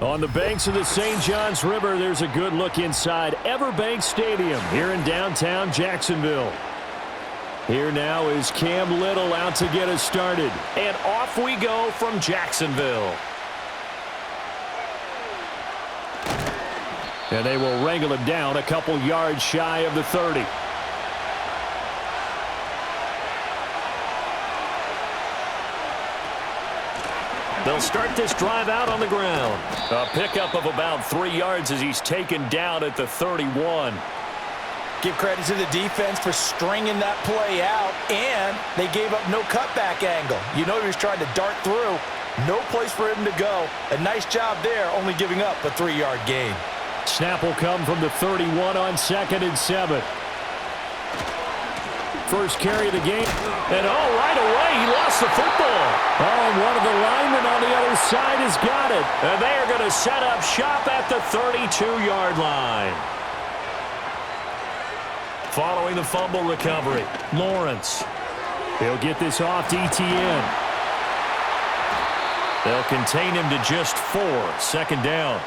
On the banks of the St. Johns River, there's a good look inside Everbank Stadium here in downtown Jacksonville. Here now is Cam Little out to get us started. And off we go from Jacksonville. And they will wrangle him down a couple yards shy of the 30. They'll start this drive out on the ground. A pickup of about 3 yards as he's taken down at the 31. Give credit to the defense for stringing that play out, and they gave up no cutback angle. You know he was trying to dart through. No place for him to go. A nice job there, only giving up a 3-yard gain. Snap will come from the 31 on 2nd and 7. First carry of the game. And right away, he lost the football. And one of the linemen on the other side has got it. And they are going to set up shop at the 32-yard line. Following the fumble recovery, Lawrence. He'll get this off to ETN. They'll contain him to just 4. 2nd down.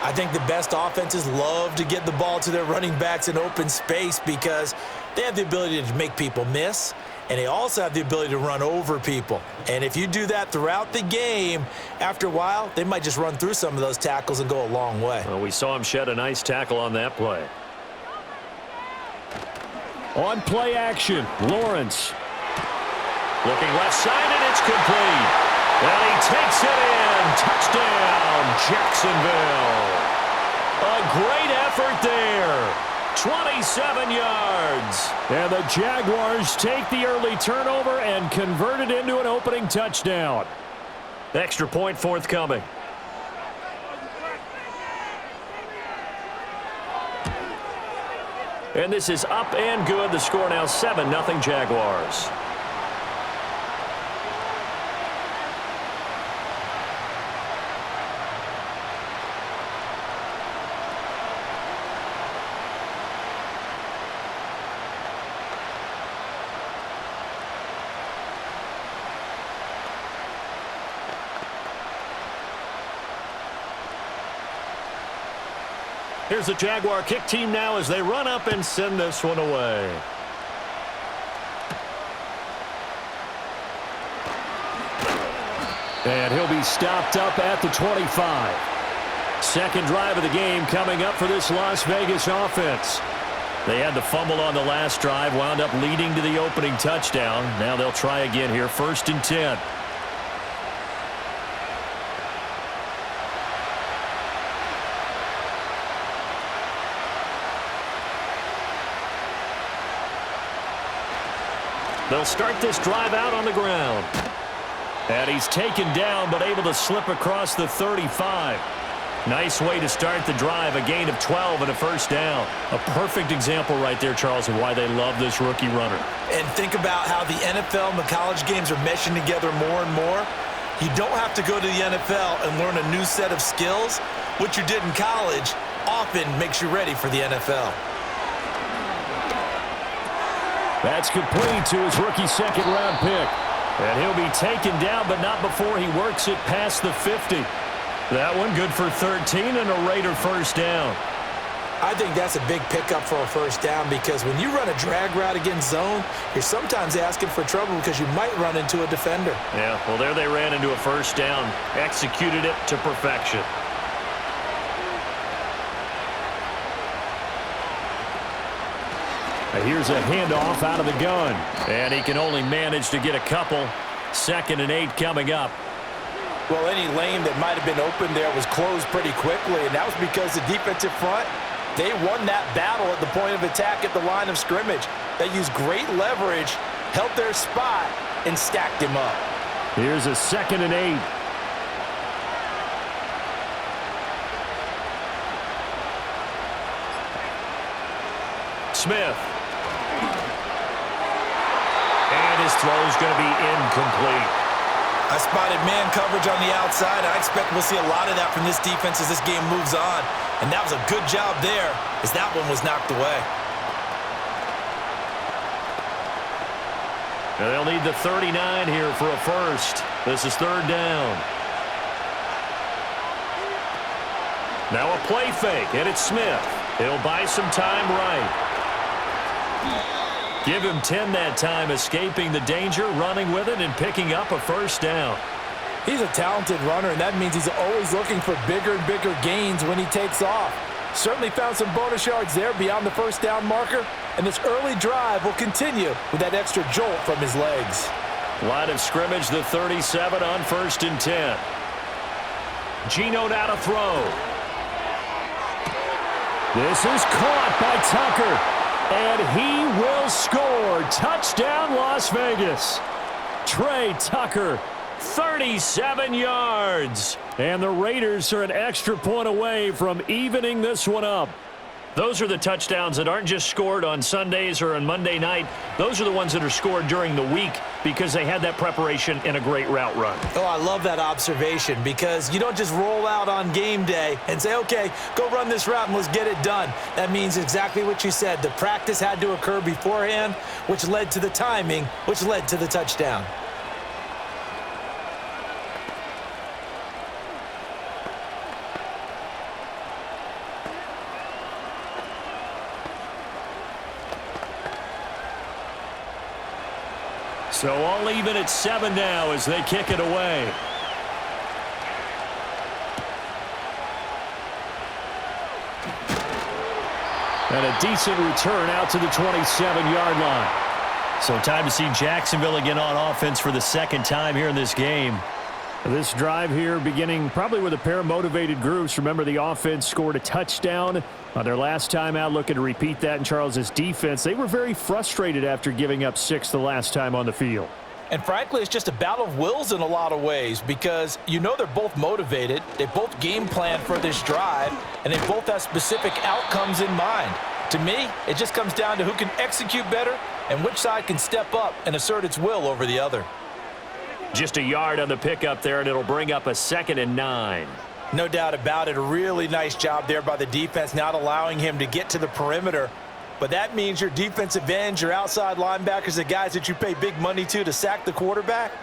I think the best offenses love to get the ball to their running backs in open space because they have the ability to make people miss, and they also have the ability to run over people. And if you do that throughout the game, after a while, they might just run through some of those tackles and go a long way. Well, we saw him shed a nice tackle on that play. On play action, Lawrence. Looking left side, and it's complete. And he takes it in. Touchdown, Jacksonville. A great effort there. 27 yards. And the Jaguars take the early turnover and convert it into an opening touchdown. Extra point forthcoming. And this is up and good. The score now 7-0 Jaguars. Here's the Jaguar kick team now as they run up and send this one away. And he'll be stopped up at the 25. Second drive of the game coming up for this Las Vegas offense. They had the fumble on the last drive, wound up leading to the opening touchdown. Now they'll try again here, 1st and 10. They'll start this drive out on the ground. And he's taken down, but able to slip across the 35. Nice way to start the drive, a gain of 12 and a 1st down. A perfect example right there, Charles, of why they love this rookie runner. And think about how the NFL and the college games are meshing together more and more. You don't have to go to the NFL and learn a new set of skills. What you did in college often makes you ready for the NFL. That's complete to his rookie 2nd-round pick. And he'll be taken down, but not before he works it past the 50. That one good for 13 and a Raider 1st down. I think that's a big pickup for a 1st down because when you run a drag route against zone, you're sometimes asking for trouble because you might run into a defender. Yeah, well, there they ran into a 1st down. Executed it to perfection. Here's a handoff out of the gun. And he can only manage to get a couple. 2nd and 8 coming up. Well, any lane that might have been open there was closed pretty quickly, and that was because the defensive front, they won that battle at the point of attack at the line of scrimmage. They used great leverage, held their spot, and stacked him up. Here's a 2nd and 8. Smith. And his throw's going to be incomplete. I spotted man coverage on the outside. I expect we'll see a lot of that from this defense as this game moves on. And that was a good job there as that one was knocked away. And they'll need the 39 here for a 1st. This is 3rd down. Now a play fake, and it's Smith. He'll buy some time right. Give him 10 that time, escaping the danger, running with it, and picking up a first down. He's a talented runner, and that means he's always looking for bigger and bigger gains when he takes off. Certainly found some bonus yards there beyond the first down marker, and this early drive will continue with that extra jolt from his legs. Line of scrimmage, the 37 on 1st and 10. Geno now to throw. This is caught by Tucker, and he will score. Touchdown, Las Vegas. Trey Tucker, 37 yards. And the Raiders are an extra point away from evening this one up. Those are the touchdowns that aren't just scored on Sundays or on Monday night. Those are the ones that are scored during the week because they had that preparation in a great route run. Oh, I love that observation because you don't just roll out on game day and say, okay, go run this route and let's get it done. That means exactly what you said. The practice had to occur beforehand, which led to the timing, which led to the touchdown. So all even at 7 now as they kick it away. And a decent return out to the 27-yard line. So time to see Jacksonville again on offense for the second time here in this game. This drive here beginning probably with a pair of motivated groups. Remember, the offense scored a touchdown on their last time out, looking to repeat that in Charles's defense. They were very frustrated after giving up 6 the last time on the field. And frankly, it's just a battle of wills in a lot of ways because you know they're both motivated. They both game plan for this drive, and they both have specific outcomes in mind. To me, it just comes down to who can execute better and which side can step up and assert its will over the other. Just a yard on the pickup there, and it'll bring up a 2nd and 9. No doubt about it. A really nice job there by the defense, not allowing him to get to the perimeter. But that means your defensive ends, your outside linebackers, the guys that you pay big money to sack the quarterback,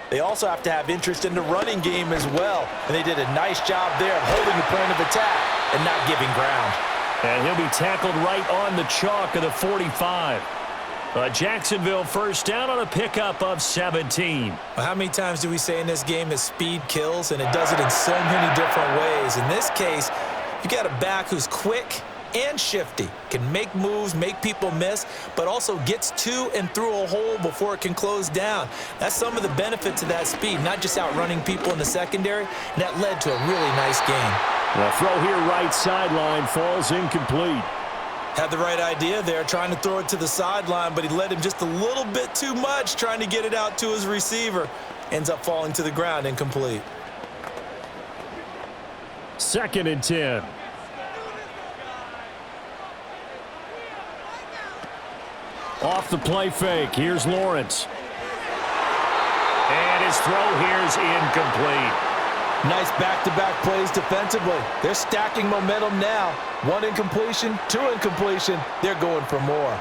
they also have to have interest in the running game as well. And they did a nice job there of holding the point of attack and not giving ground. And he'll be tackled right on the chalk of the 45. Jacksonville first down on a pickup of 17. Well, how many times do we say in this game that speed kills, and it does it in so many different ways? In this case, you got a back who's quick and shifty, can make moves, make people miss, but also gets to and through a hole before it can close down. That's some of the benefits of that speed, not just outrunning people in the secondary, and that led to a really nice game. The throw here right sideline falls incomplete. Had the right idea there, trying to throw it to the sideline, but he led him just a little bit too much, trying to get it out to his receiver. Ends up falling to the ground incomplete. 2nd and 10. Off the play fake, here's Lawrence. And his throw here's incomplete. Nice back-to-back plays defensively. They're stacking momentum now. 1 incompletion, 2 incompletion. They're going for more.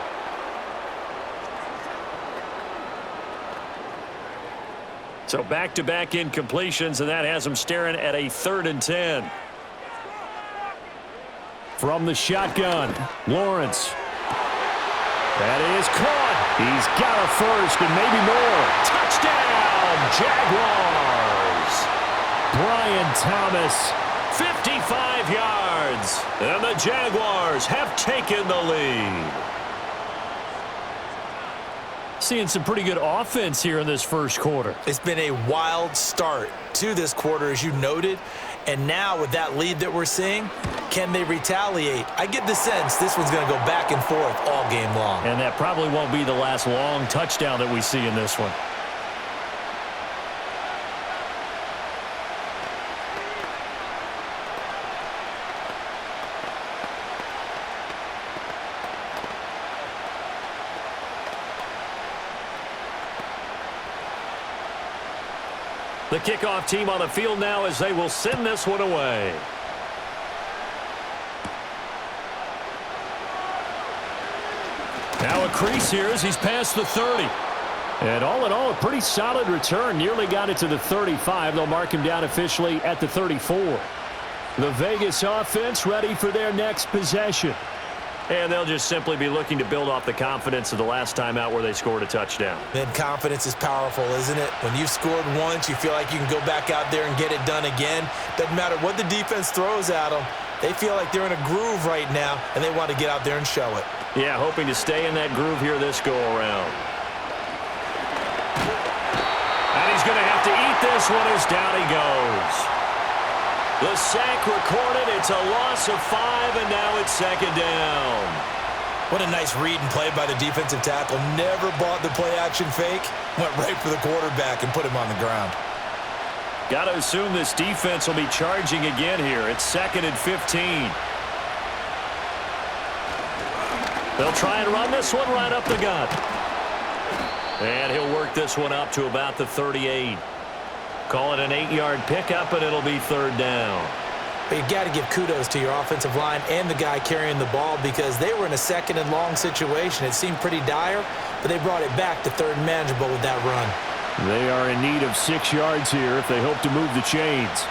So back-to-back incompletions, and that has them staring at a 3rd and 10. From the shotgun, Lawrence. That is caught. He's got a first and maybe more. Touchdown, Jaguars. Brian Thomas. 55 yards. And the Jaguars have taken the lead. Seeing some pretty good offense here in this first quarter. It's been a wild start to this quarter, as you noted. And now with that lead that we're seeing, can they retaliate? I get the sense this one's going to go back and forth all game long. And that probably won't be the last long touchdown that we see in this one. The kickoff team on the field now as they will send this one away. Now a crease here as he's past the 30. And all in all, a pretty solid return. Nearly got it to the 35. They'll mark him down officially at the 34. The Vegas offense ready for their next possession. And they'll just simply be looking to build off the confidence of the last time out where they scored a touchdown. Then confidence is powerful, isn't it? When you've scored once, you feel like you can go back out there and get it done again. Doesn't matter what the defense throws at them. They feel like they're in a groove right now, and they want to get out there and show it. Yeah, hoping to stay in that groove here this go-around. And he's going to have to eat this one as down he goes. The sack recorded. It's a loss of 5, and now it's second down. What a nice read and play by the defensive tackle. Never bought the play-action fake. Went right for the quarterback and put him on the ground. Got to assume this defense will be charging again here. It's 2nd and 15. They'll try and run this one right up the gut. And he'll work this one up to about the 38. Call it an 8-yard pickup, and it'll be 3rd down. But you got to give kudos to your offensive line and the guy carrying the ball because they were in a 2nd and long situation. It seemed pretty dire, but they brought it back to 3rd and manageable with that run. They are in need of 6 yards here if they hope to move the chains.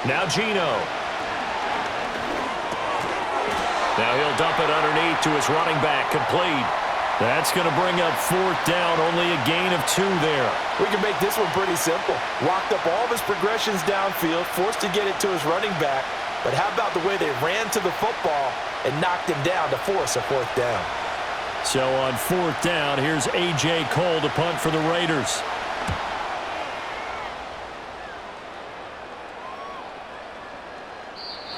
Now Geno. Now he'll dump it underneath to his running back, complete. That's going to bring up 4th down, only a gain of 2 there. We can make this one pretty simple. Walked up all of his progressions downfield, forced to get it to his running back. But how about the way they ran to the football and knocked him down to force a 4th down? So on 4th down, here's A.J. Cole to punt for the Raiders.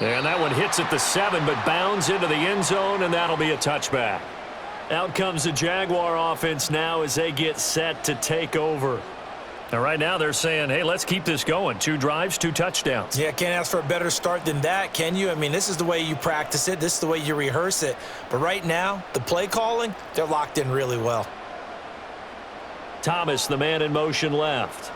And that one hits at the 7, but bounds into the end zone, and that'll be a touchback. Out comes the Jaguar offense now as they get set to take over. And right now they're saying, hey, let's keep this going. 2 drives, 2 touchdowns. Yeah, can't ask for a better start than that, can you? I mean, this is the way you practice it. This is the way you rehearse it. But right now, the play calling, they're locked in really well. Thomas, the man in motion left.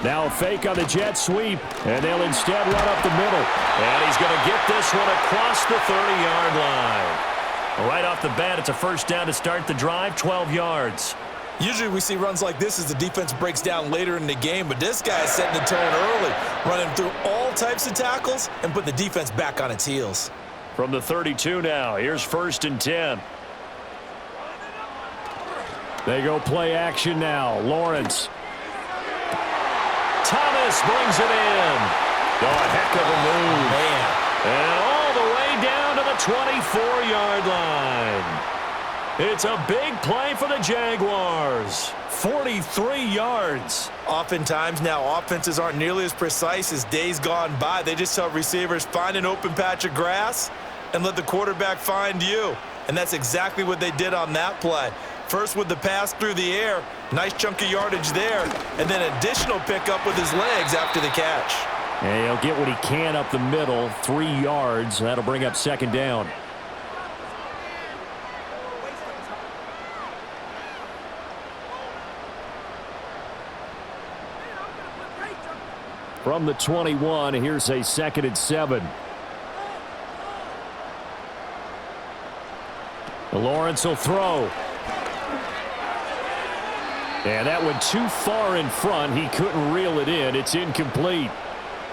Now a fake on the jet sweep, and they'll instead run up the middle. And he's going to get this one across the 30-yard line. Right off the bat, it's a 1st down to start the drive, 12 yards. Usually we see runs like this as the defense breaks down later in the game, but this guy is setting the tone early, running through all types of tackles and put the defense back on its heels. From the 32 now, here's 1st and 10. They go play action now. Lawrence. Thomas brings it in. Oh, a heck of a move. Man. And all the way down to the 24-yard line. It's a big play for the Jaguars. 43 yards. Oftentimes now offenses aren't nearly as precise as days gone by. They just tell receivers, find an open patch of grass and let the quarterback find you. And that's exactly what they did on that play. First with the pass through the air, nice chunk of yardage there, and then additional pickup with his legs after the catch. And he'll get what he can up the middle, 3 yards. That'll bring up 2nd down. From the 21, here's a 2nd and 7. Lawrence will throw. And that went too far in front. He couldn't reel it in. It's incomplete.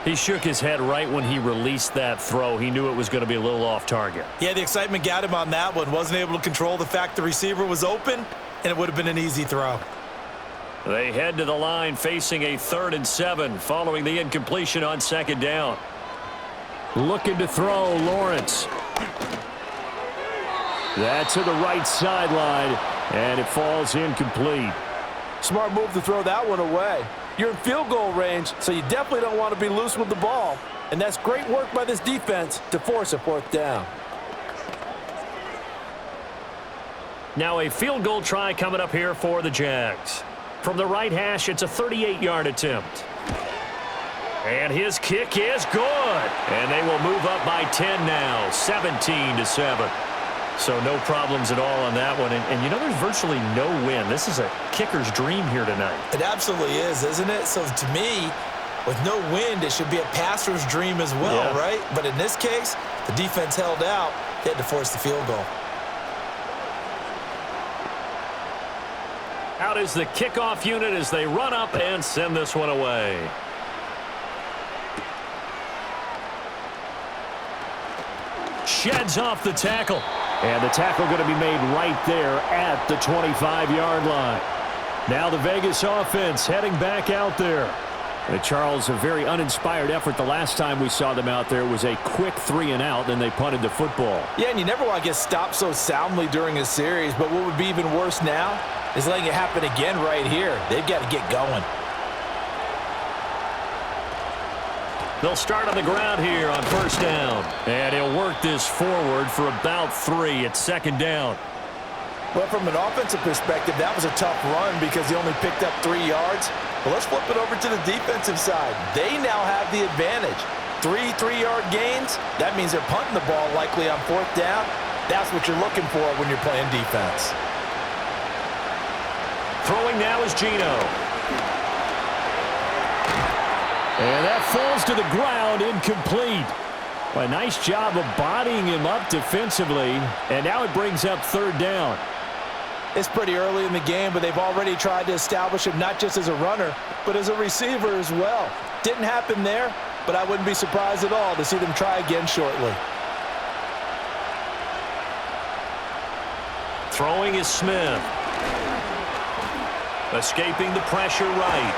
He shook his head right when he released that throw. He knew it was going to be a little off target. Yeah, the excitement got him on that one. Wasn't able to control the fact the receiver was open, and it would have been an easy throw. They head to the line facing a 3rd and 7 following the incompletion on 2nd down. Looking to throw, Lawrence. That's to the right sideline, and it falls incomplete. Smart move to throw that one away. You're in field goal range, so you definitely don't want to be loose with the ball. And that's great work by this defense to force a 4th down. Now a field goal try coming up here for the Jags. From the right hash, it's a 38-yard attempt. And his kick is good. And they will move up by 10 now, 17-7. So no problems at all on that one. And you know, there's virtually no win. This is a kicker's dream here tonight. It absolutely is, isn't it? So to me, with no wind, it should be a passer's dream as well, right? But in this case, the defense held out. They had to force the field goal. Out is the kickoff unit as they run up and send this one away. sheds off the tackle. And the tackle going to be made right there at the 25-yard line. Now the Vegas offense heading back out there. And Charles, a very uninspired effort the last time we saw them out there. It was a quick 3-and-out, then they punted the football. Yeah, and you never want to get stopped so soundly during a series, but what would be even worse now is letting it happen again right here. They've got to get going. They'll start on the ground here on first down. And he'll work this forward for about 3 at second down. Well, from an offensive perspective, that was a tough run because he only picked up 3 yards. But let's flip it over to the defensive side. They now have the advantage. 3 3-yard gains, that means they're punting the ball likely on fourth down. That's what you're looking for when you're playing defense. Throwing now is Geno. And that falls to the ground, incomplete. Well, a nice job of bodying him up defensively. And now it brings up third down. It's pretty early in the game, but they've already tried to establish him not just as a runner, but as a receiver as well. Didn't happen there, but I wouldn't be surprised at all to see them try again shortly. Throwing is Smith. Escaping the pressure right.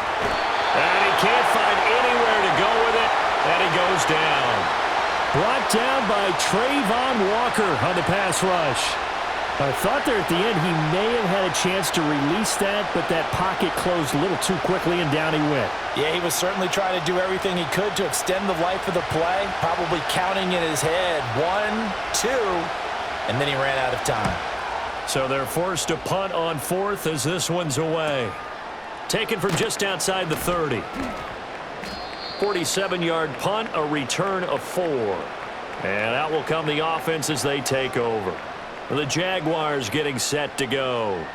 And he can't find anywhere to go with it, and he goes down. Brought down by Trayvon Walker on the pass rush. I thought there at the end he may have had a chance to release that, but that pocket closed a little too quickly, and down he went. Yeah, he was certainly trying to do everything he could to extend the life of the play, probably counting in his head 1, 2, and then he ran out of time. So they're forced to punt on fourth as this one's away. Taken from just outside the 30. 47-yard punt, a return of 4. And out will come the offense as they take over. The Jaguars getting set to go.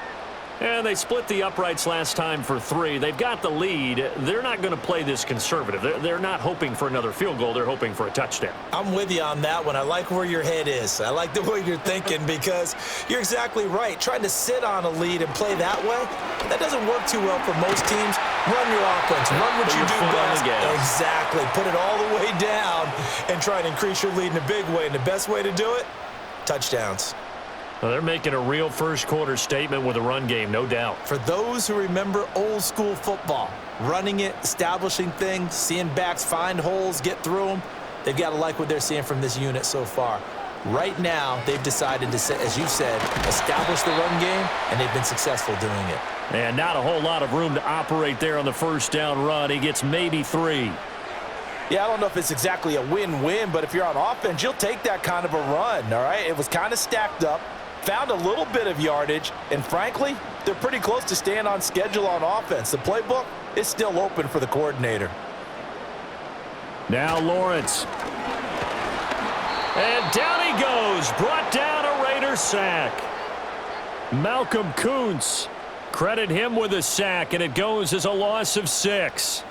And they split the uprights last time for 3. They've got the lead. They're not going to play this conservative. They're not hoping for another field goal. They're hoping for a touchdown. I'm with you on that one. I like where your head is. I like the way you're thinking because you're exactly right. Trying to sit on a lead and play that way, that doesn't work too well for most teams. Run your offense. Run what you do best. Exactly. Put it all the way down and try and increase your lead in a big way. And the best way to do it, touchdowns. Well, they're making a real first-quarter statement with a run game, no doubt. For those who remember old-school football, running it, establishing things, seeing backs find holes, get through them, they've got to like what they're seeing from this unit so far. Right now, they've decided to, as you said, establish the run game, and they've been successful doing it. And not a whole lot of room to operate there on the first down run. He gets maybe 3. Yeah, I don't know if it's exactly a win-win, but if you're on offense, you'll take that kind of a run, all right? It was kind of stacked up. Found a little bit of yardage, and frankly, they're pretty close to staying on schedule on offense. The playbook is still open for the coordinator. Now Lawrence. And down he goes. Brought down a Raider sack. Malcolm Kuntz. Credit him with a sack, and it goes as a loss of 6.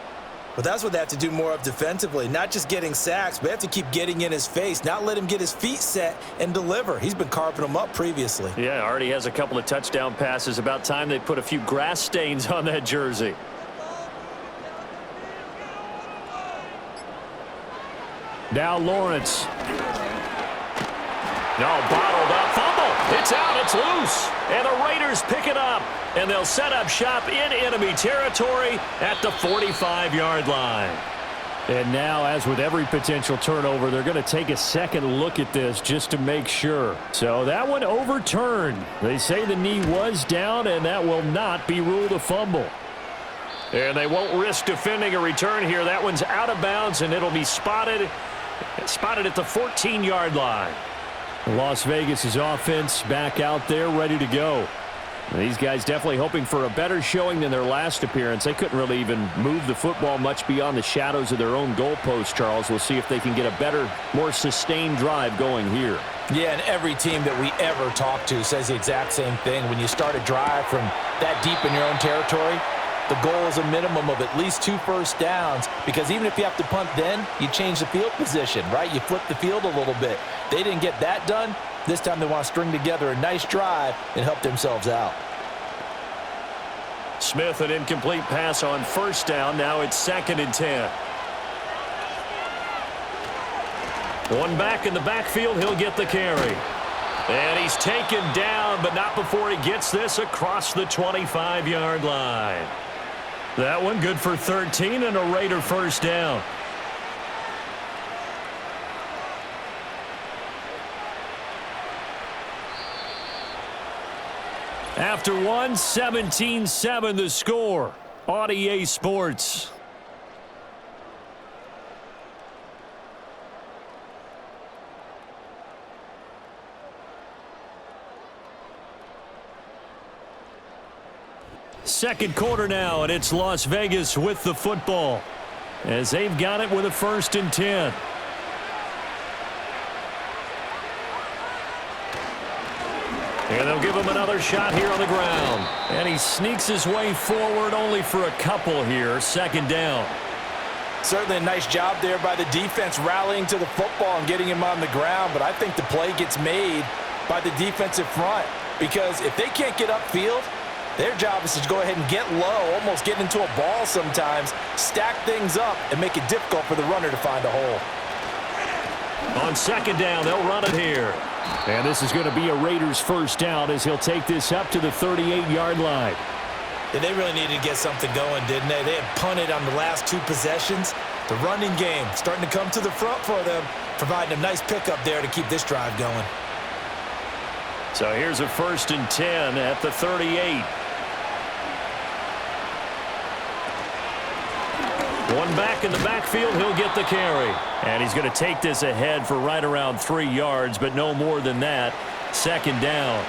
But that's what they have to do more of defensively, not just getting sacks, but they have to keep getting in his face, not let him get his feet set and deliver. He's been carving them up previously. Yeah, already has a couple of touchdown passes. About time they put a few grass stains on that jersey. Now Lawrence. No, bottled up. Fumble. It's out. It's loose. And the Raiders pick it up. And they'll set up shop in enemy territory at the 45-yard line. And now, as with every potential turnover, they're going to take a second look at this just to make sure. So that one overturned. They say the knee was down, and that will not be ruled a fumble. And they won't risk defending a return here. That one's out of bounds, and it'll be spotted at the 14-yard line. Las Vegas' offense back out there ready to go. These guys definitely hoping for a better showing than their last appearance. They couldn't really even move the football much beyond the shadows of their own goalpost, Charles. We'll see if they can get a better, more sustained drive going here. Yeah, and every team that we ever talk to says the exact same thing. When you start a drive from that deep in your own territory, the goal is a minimum of at least 2 first downs, because even if you have to punt then, you change the field position, right? You flip the field a little bit. They didn't get that done. This time they want to string together a nice drive and help themselves out. Smith, an incomplete pass on first down. Now it's 2nd and 10. One back in the backfield, he'll get the carry. And he's taken down, but not before he gets this across the 25-yard line. That one good for 13 and a Raider first down. After one, 17-7 the score on EA Sports. Second quarter now, and it's Las Vegas with the football as they've got it with a 1st and 10. And they'll give him another shot here on the ground. And he sneaks his way forward only for a couple here. 2nd down. Certainly a nice job there by the defense rallying to the football and getting him on the ground, but I think the play gets made by the defensive front because if they can't get upfield, their job is to go ahead and get low, almost get into a ball sometimes, stack things up, and make it difficult for the runner to find a hole. On 2nd down, they'll run it here. And this is going to be a Raiders first down as he'll take this up to the 38-yard line. Yeah, they really needed to get something going, didn't they? They had punted on the last 2 possessions. The running game starting to come to the front for them, providing a nice pickup there to keep this drive going. So here's a 1st and 10 at the 38. One back in the backfield, he'll get the carry. And he's going to take this ahead for right around 3 yards, but no more than that. 2nd down.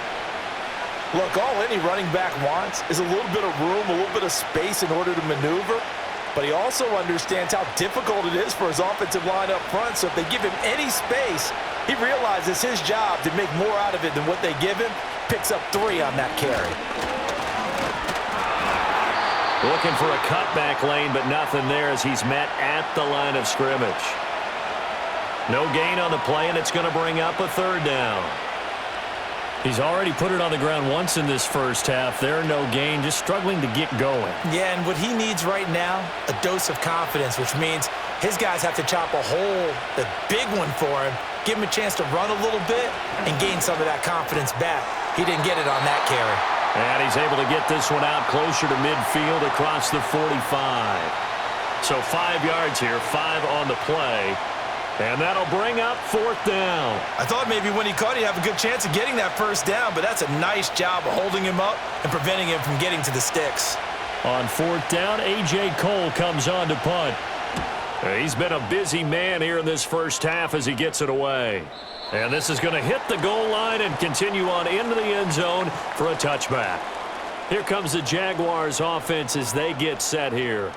Look, all any running back wants is a little bit of room, a little bit of space in order to maneuver. But he also understands how difficult it is for his offensive line up front. So if they give him any space, he realizes his job to make more out of it than what they give him. Picks up 3 on that carry. Looking for a cutback lane, but nothing there as he's met at the line of scrimmage. No gain on the play, and it's going to bring up a 3rd down. He's already put it on the ground once in this first half. There, no gain, just struggling to get going. Yeah, and what he needs right now, a dose of confidence, which means his guys have to chop a hole, the big one for him, give him a chance to run a little bit and gain some of that confidence back. He didn't get it on that carry. And he's able to get this one out closer to midfield across the 45. So 5 yards here, 5 on the play. And that'll bring up 4th down. I thought maybe when he caught, he'd have a good chance of getting that first down, but that's a nice job of holding him up and preventing him from getting to the sticks. On 4th down, A.J. Cole comes on to punt. He's been a busy man here in this first half as he gets it away. And this is going to hit the goal line and continue on into the end zone for a touchback. Here comes the Jaguars offense as they get set here.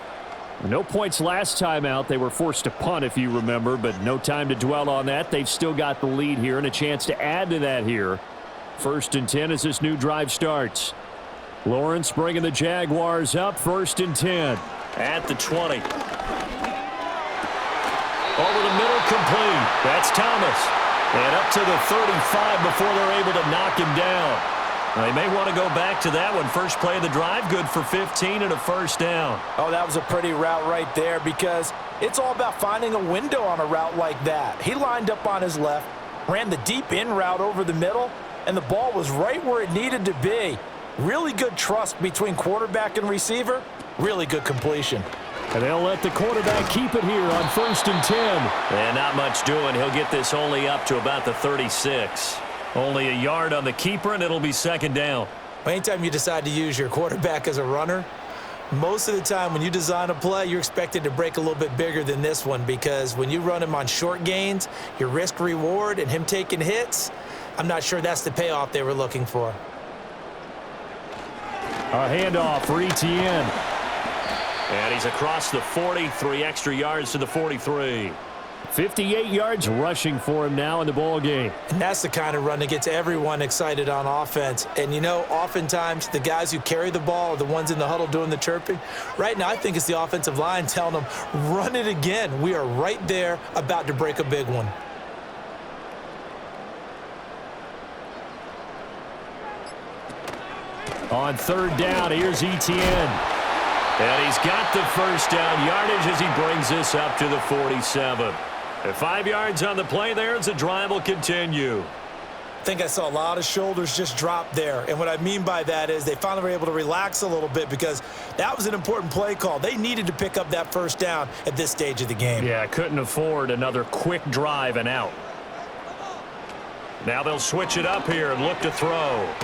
No points last time out. They were forced to punt, if you remember, but no time to dwell on that. They've still got the lead here and a chance to add to that here. 1st and 10 as this new drive starts. Lawrence bringing the Jaguars up. 1st and 10. At the 20. Over the middle, complete. That's Thomas. And up to the 35 before they're able to knock him down. They may want to go back to that one. First play of the drive, good for 15 and a first down. Oh, that was a pretty route right there because it's all about finding a window on a route like that. He lined up on his left, ran the deep in route over the middle, and the ball was right where it needed to be. Really good trust between quarterback and receiver. Really good completion. And they'll let the quarterback keep it here on 1st and 10. And not much doing. He'll get this only up to about the 36. Only a yard on the keeper, and it'll be 2nd down. Anytime you decide to use your quarterback as a runner, most of the time when you design a play, you're expected to break a little bit bigger than this one because when you run him on short gains, your risk-reward and him taking hits, I'm not sure that's the payoff they were looking for. A handoff for Etienne. And he's across the 40, 3 extra yards to the 43. 58 yards rushing for him now in the ball game. And that's the kind of run that gets everyone excited on offense. And, you know, oftentimes the guys who carry the ball are the ones in the huddle doing the chirping. Right now, I think it's the offensive line telling them, run it again. We are right there about to break a big one. On 3rd down, here's Etienne. And he's got the first down yardage as he brings this up to the 47. And 5 yards on the play there as the drive will continue. I think I saw a lot of shoulders just drop there. And what I mean by that is they finally were able to relax a little bit because that was an important play call. They needed to pick up that first down at this stage of the game. Yeah, couldn't afford another quick drive and out. Now they'll switch it up here and look to throw.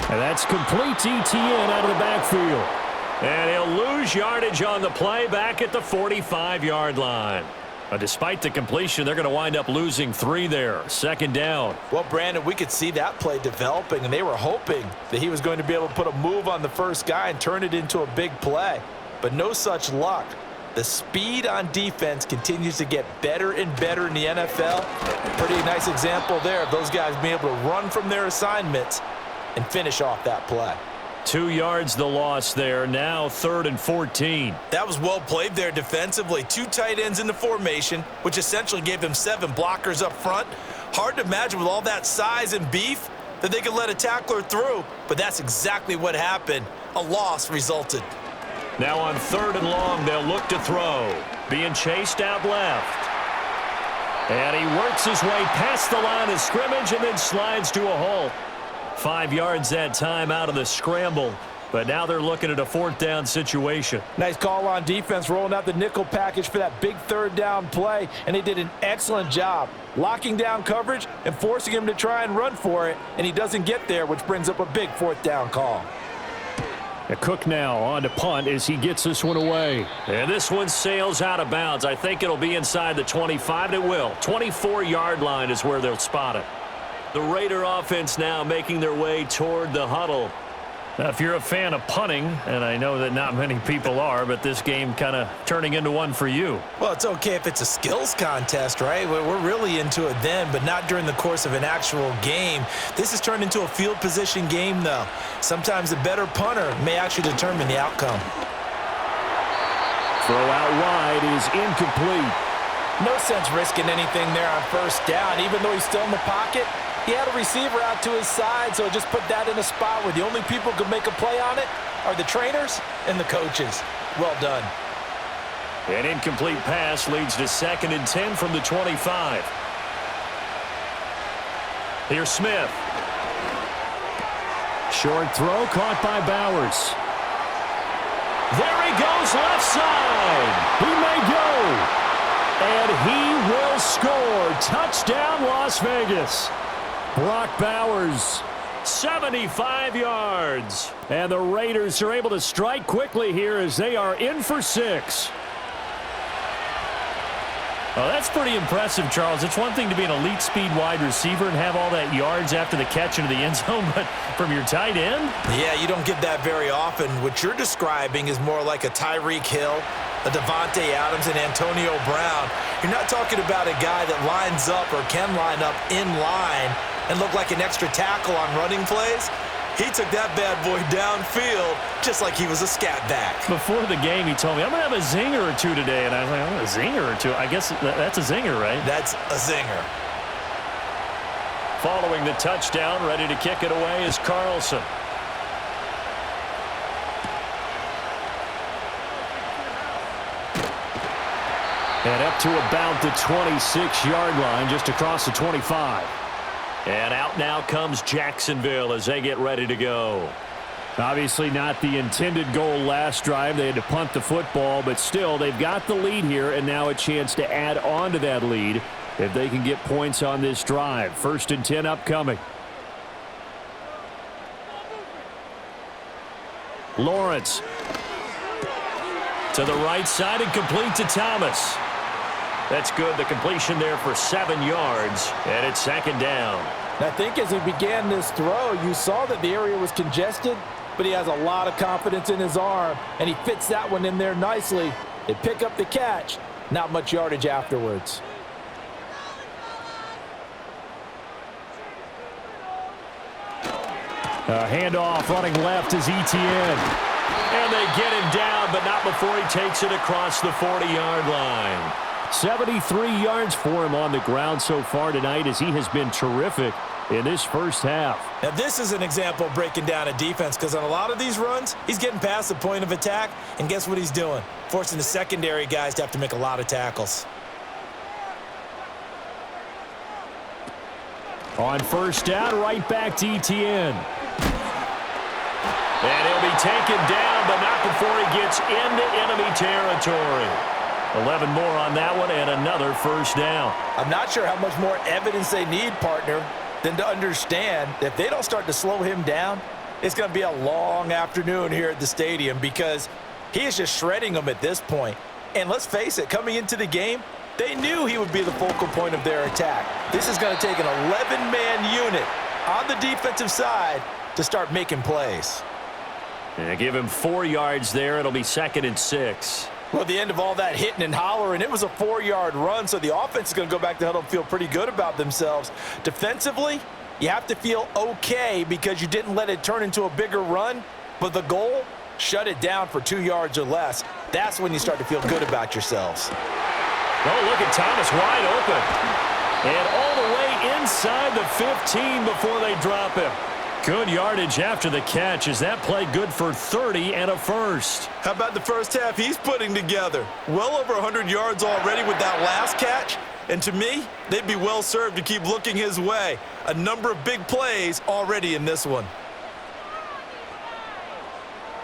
And that's complete to ETN out of the backfield. And he'll lose yardage on the play back at the 45-yard line. Despite the completion, they're going to wind up losing 3 there. Second down. Well, Brandon, we could see that play developing, and they were hoping that he was going to be able to put a move on the first guy and turn it into a big play. But no such luck. The speed on defense continues to get better and better in the NFL. Pretty nice example there of those guys being able to run from their assignments and finish off that play. 2 yards the loss there. Now 3rd and 14. That was well played there defensively. 2 tight ends in the formation, which essentially gave them 7 blockers up front. Hard to imagine with all that size and beef that they could let a tackler through, but that's exactly what happened. A loss resulted. Now on 3rd and long, they'll look to throw. Being chased out left. And he works his way past the line of scrimmage and then slides to a halt. 5 yards that time out of the scramble. But now they're looking at a 4th down situation. Nice call on defense, rolling out the nickel package for that big 3rd down play, and they did an excellent job locking down coverage and forcing him to try and run for it, and he doesn't get there, which brings up a big 4th down call. Cook now on to punt as he gets this one away. And this one sails out of bounds. I think it'll be inside the 25. It will. 24-yard line is where they'll spot it. The Raider offense now making their way toward the huddle. Now, if you're a fan of punting, and I know that not many people are, but this game kind of turning into one for you. Well, it's okay if it's a skills contest, right? We're really into it then, but not during the course of an actual game. This has turned into a field position game, though. Sometimes the better punter may actually determine the outcome. Throw out wide is incomplete. No sense risking anything there on 1st down, even though he's still in the pocket. He had a receiver out to his side, so just put that in a spot where the only people who can make a play on it are the trainers and the coaches. Well done. An incomplete pass leads to 2nd and 10 from the 25. Here's Smith. Short throw caught by Bowers. There he goes left side. He may go. And he will score. Touchdown, Las Vegas. Brock Bowers. 75 yards. And the Raiders are able to strike quickly here as they are in for 6. Well, that's pretty impressive, Charles. It's one thing to be an elite speed wide receiver and have all that yards after the catch into the end zone, but from your tight end? Yeah, you don't get that very often. What you're describing is more like a Tyreek Hill, a Devontae Adams, and Antonio Brown. You're not talking about a guy that lines up or can line up in line and look like an extra tackle on running plays. He took that bad boy downfield just like he was a scat back. Before the game, he told me, I'm going to have a zinger or two today. And I was like, oh, a zinger or two? I guess that's a zinger, right? That's a zinger. Following the touchdown, ready to kick it away is Carlson. And up to about the 26-yard line, just across the 25. And out now comes Jacksonville as they get ready to go. Obviously not the intended goal last drive. They had to punt the football, but still, they've got the lead here, and now a chance to add on to that lead if they can get points on this drive. 1st and 10 upcoming. Lawrence. To the right side and complete to Thomas. That's good. The completion there for 7 yards, and it's 2nd down. I think as he began this throw, you saw that the area was congested, but he has a lot of confidence in his arm, and he fits that one in there nicely. They pick up the catch. Not much yardage afterwards. Handoff running left is ETN. And they get him down, but not before he takes it across the 40-yard line. 73 yards for him on the ground so far tonight as he has been terrific in this first half. Now, this is an example of breaking down a defense because on a lot of these runs, he's getting past the point of attack, and guess what he's doing? Forcing the secondary guys to have to make a lot of tackles. On first down, right back to ETN. And he'll be taken down, but not before he gets into enemy territory. 11 more on that one and another first down. I'm not sure how much more evidence they need, partner, than to understand that if they don't start to slow him down, it's going to be a long afternoon here at the stadium because he is just shredding them at this point. And let's face it, coming into the game, they knew he would be the focal point of their attack. This is going to take an 11-man unit on the defensive side to start making plays. And give him 4 yards there. It'll be 2nd and 6. Well, at the end of all that hitting and hollering, it was a 4-yard run, so the offense is going to go back to huddle and feel pretty good about themselves. Defensively, you have to feel okay because you didn't let it turn into a bigger run, but the goal, shut it down for 2 yards or less. That's when you start to feel good about yourselves. Oh, look at Thomas wide open. And all the way inside the 15 before they drop him. Good yardage after the catch. Is that play good for 30 and a first? How about the first half he's putting together? Well over 100 yards already with that last catch. And to me, they'd be well served to keep looking his way. A number of big plays already in this one.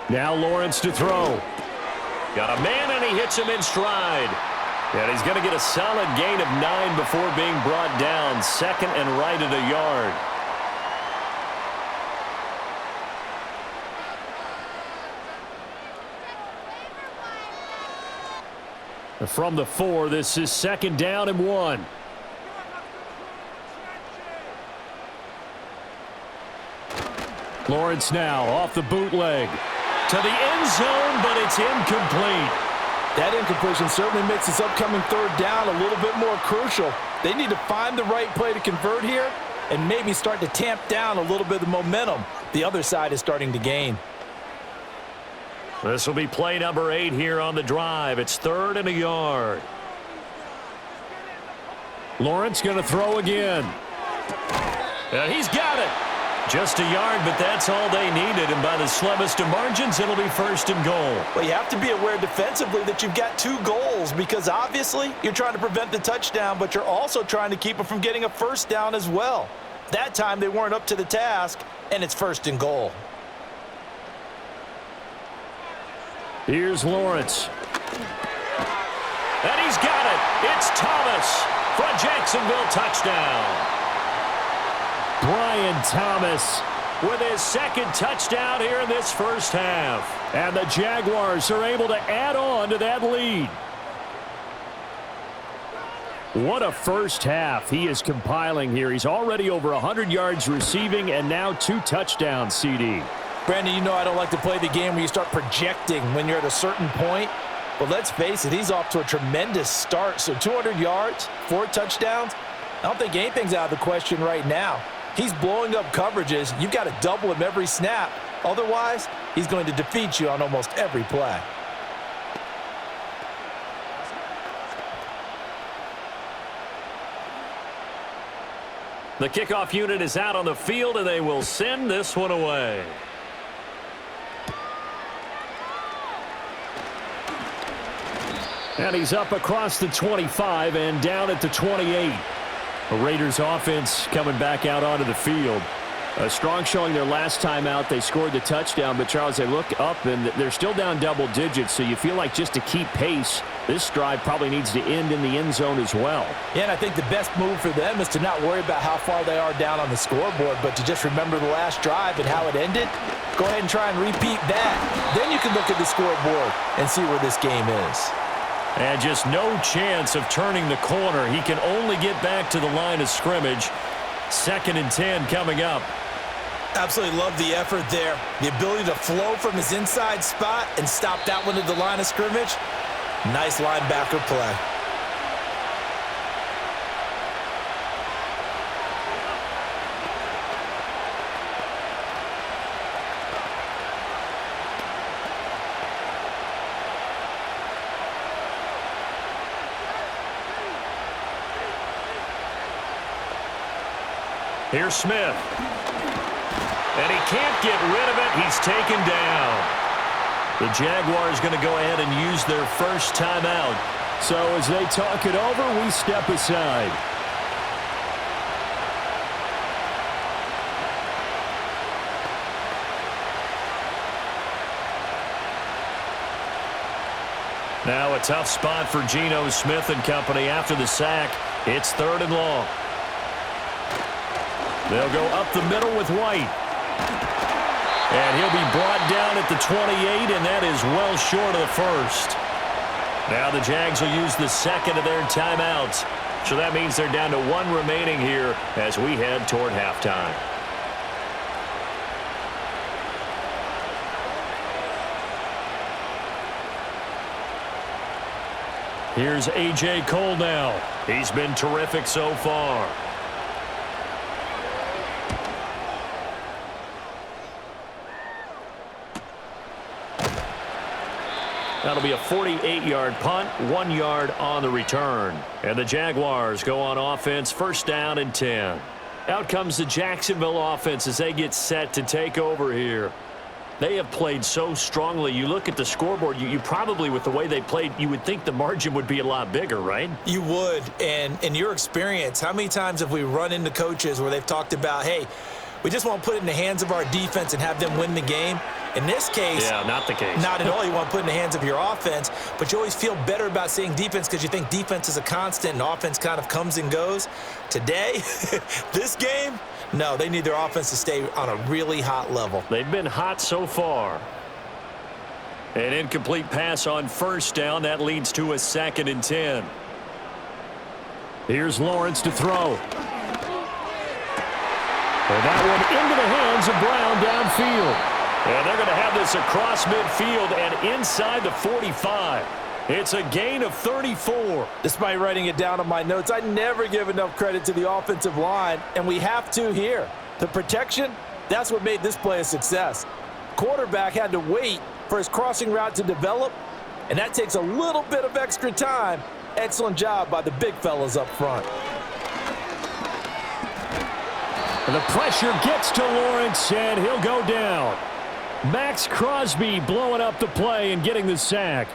Now Lawrence to throw. Got a man, and he hits him in stride. And he's going to get a solid gain of 9 before being brought down. 2nd and right at a yard. From the 4, this is 2nd down and 1. Lawrence now off the bootleg. To the end zone, but it's incomplete. That incompletion certainly makes this upcoming 3rd down a little bit more crucial. They need to find the right play to convert here and maybe start to tamp down a little bit of the momentum the other side is starting to gain. This will be play number 8 here on the drive. It's 3rd and a yard. Lawrence going to throw again. And he's got it. Just a yard, but that's all they needed. And by the slimmest of margins, it'll be 1st and goal. Well, you have to be aware defensively that you've got 2 goals because obviously you're trying to prevent the touchdown, but you're also trying to keep it from getting a first down as well. That time they weren't up to the task, and it's 1st and goal. Here's Lawrence. And he's got it. It's Thomas for a Jacksonville touchdown. Brian Thomas With his 2nd touchdown here in this first half. And the Jaguars are able to add on to that lead. What a first half he is compiling here. He's already over 100 yards receiving and now 2 touchdowns, CD. Brandon, you know I don't like to play the game where you start projecting when you're at a certain point. But let's face it, he's off to a tremendous start. So 200 yards, 4 touchdowns. I don't think anything's out of the question right now. He's blowing up coverages. You've got to double him every snap. Otherwise, he's going to defeat you on almost every play. The kickoff unit is out on the field, and they will send this one away. And he's up across the 25 and down at the 28. The Raiders offense coming back out onto the field. A strong showing their last time out. They scored the touchdown, but Charles, they look up and they're still down double digits, so you feel like just to keep pace, this drive probably needs to end in the end zone as well. Yeah, and I think the best move for them is to not worry about how far they are down on the scoreboard, but to just remember the last drive and how it ended. Go ahead and try and repeat that. Then you can look at the scoreboard and see where this game is. And just no chance of turning the corner. He can only get back to the line of scrimmage. 2nd and 10 coming up. Absolutely love the effort there. The ability to flow from his inside spot and stop that one at the line of scrimmage. Nice linebacker play. Here's Smith. And he can't get rid of it. He's taken down. The Jaguars going to go ahead and use their first timeout. So as they talk it over, we step aside. Now a tough spot for Geno Smith and company after the sack. It's 3rd and long. They'll go up the middle with White. And he'll be brought down at the 28, and that is well short of the first. Now the Jags will use the second of their timeouts. So that means they're down to 1 remaining here as we head toward halftime. Here's A.J. Cole now. He's been terrific so far. That'll be a 48-yard punt, 1 yard on the return. And the Jaguars go on offense, 1st down and 10. Out comes the Jacksonville offense as they get set to take over here. They have played so strongly. You look at the scoreboard, you probably, with the way they played, you would think the margin would be a lot bigger, right? You would. And in your experience, how many times have we run into coaches where they've talked about, hey, we just want to put it in the hands of our defense and have them win the game? In this case, yeah, not the case. Not at all. You want to put it in the hands of your offense, but you always feel better about seeing defense because you think defense is a constant and offense kind of comes and goes. Today, this game, no, they need their offense to stay on a really hot level. They've been hot so far. An incomplete pass on 1st down. That leads to a 2nd and 10. Here's Lawrence to throw. And that one into the hands of Brown downfield. And they're going to have this across midfield and inside the 45. It's a gain of 34. Despite writing it down on my notes, I never give enough credit to the offensive line, and we have to here. The protection, that's what made this play a success. Quarterback had to wait for his crossing route to develop, and that takes a little bit of extra time. Excellent job by the big fellas up front. The pressure gets to Lawrence, and he'll go down. Max Crosby blowing up the play and getting the sack.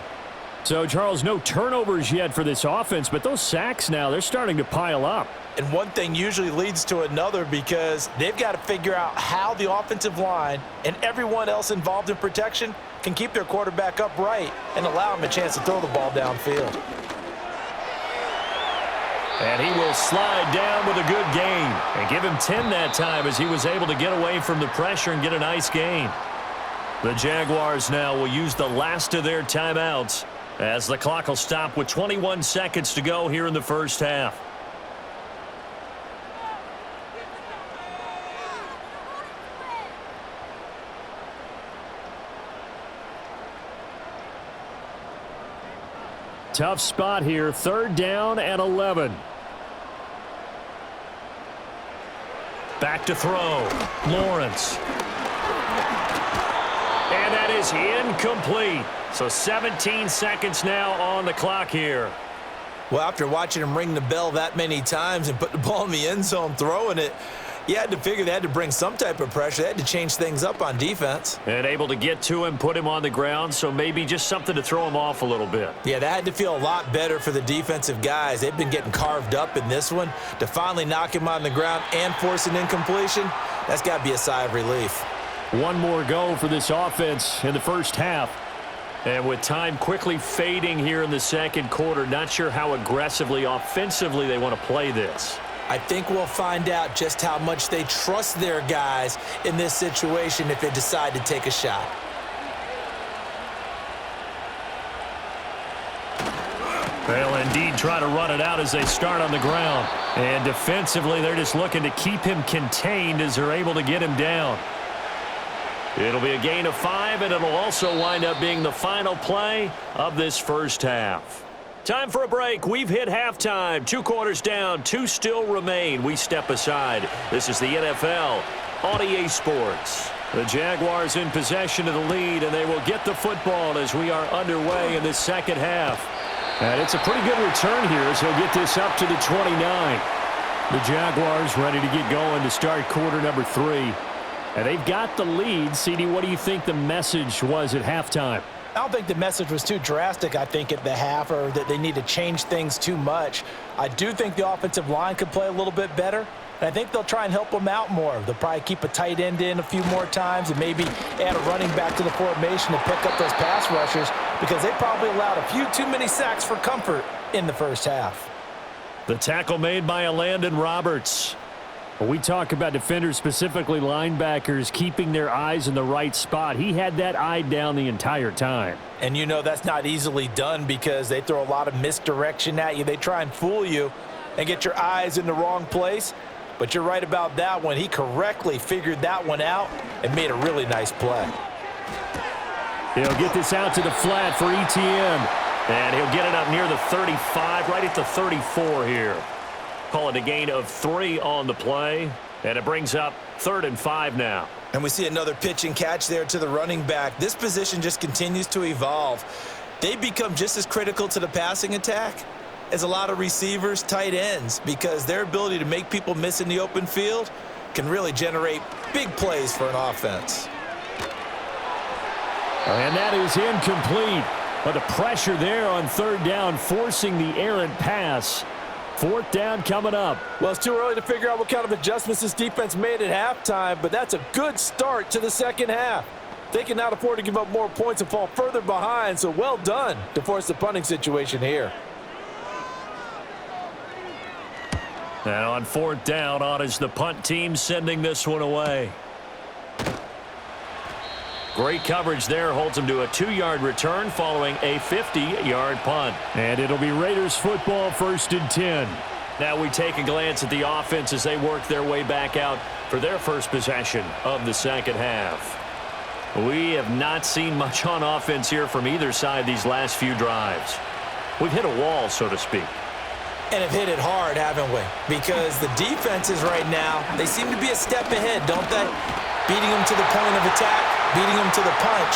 So, Charles, no turnovers yet for this offense, but those sacks now, they're starting to pile up. And one thing usually leads to another because they've got to figure out how the offensive line and everyone else involved in protection can keep their quarterback upright and allow him a chance to throw the ball downfield. And he will slide down with a good gain. And give him 10 that time as he was able to get away from the pressure and get a nice gain. The Jaguars now will use the last of their timeouts as the clock will stop with 21 seconds to go here in the 1st half. Tough spot here, 3rd down and 11. Back to throw. Lawrence. And that is incomplete. So 17 seconds now on the clock here. Well, after watching him ring the bell that many times and put the ball in the end zone throwing it, you had to figure they had to bring some type of pressure. They had to change things up on defense. And able to get to him, put him on the ground, so maybe just something to throw him off a little bit. Yeah, that had to feel a lot better for the defensive guys. They've been getting carved up in this one. To finally knock him on the ground and force an incompletion, that's got to be a sigh of relief. One more go for this offense in the 1st half. And with time quickly fading here in the 2nd quarter, not sure how aggressively, offensively they want to play this. I think we'll find out just how much they trust their guys in this situation if they decide to take a shot. They'll indeed try to run it out as they start on the ground. And defensively, they're just looking to keep him contained as they're able to get him down. It'll be a gain of 5, and it'll also wind up being the final play of this 1st half. Time for a break. We've hit halftime. 2 quarters down, 2 still remain. We step aside. This is the NFL on EA Sports. The Jaguars in possession of the lead, and they will get the football as we are underway in this 2nd half. And it's a pretty good return here as he'll get this up to the 29. The Jaguars ready to get going to start quarter number 3. And they've got the lead. CD, what do you think the message was at halftime? I don't think the message was too drastic, I think, at the half, or that they need to change things too much. I do think the offensive line could play a little bit better. And I think they'll try and help him out more. They'll probably keep a tight end in a few more times and maybe add a running back to the formation to pick up those pass rushers because they probably allowed a few too many sacks for comfort in the first half. The tackle made by Landon Roberts. When we talk about defenders, specifically linebackers, keeping their eyes in the right spot, he had that eye down the entire time. And you know that's not easily done because they throw a lot of misdirection at you. They try and fool you and get your eyes in the wrong place. But you're right about that one. He correctly figured that one out and made a really nice play. He'll get this out to the flat for ETN. And he'll get it up near the 35, right at the 34 here. Call it a gain of 3 on the play. And it brings up 3rd and 5 now. And we see another pitch and catch there to the running back. This position just continues to evolve. They become just as critical to the passing attack as a lot of receivers, tight ends, because their ability to make people miss in the open field can really generate big plays for an offense. And that is incomplete. But the pressure there on 3rd down, forcing the errant pass. 4th down coming up. Well, it's too early to figure out what kind of adjustments this defense made at halftime, but that's a good start to the second half. They cannot afford to give up more points and fall further behind, so well done to force the punting situation here. And on 4th down, on is the punt team sending this one away. Great coverage there, holds him to a 2-yard return following a 50-yard punt. And it'll be Raiders football, 1st and 10. Now we take a glance at the offense as they work their way back out for their first possession of the second half. We have not seen much on offense here from either side these last few drives. We've hit a wall, so to speak. And have hit it hard, haven't we? Because the defenses right now, they seem to be a step ahead, don't they? Beating them to the point of attack, beating them to the punch.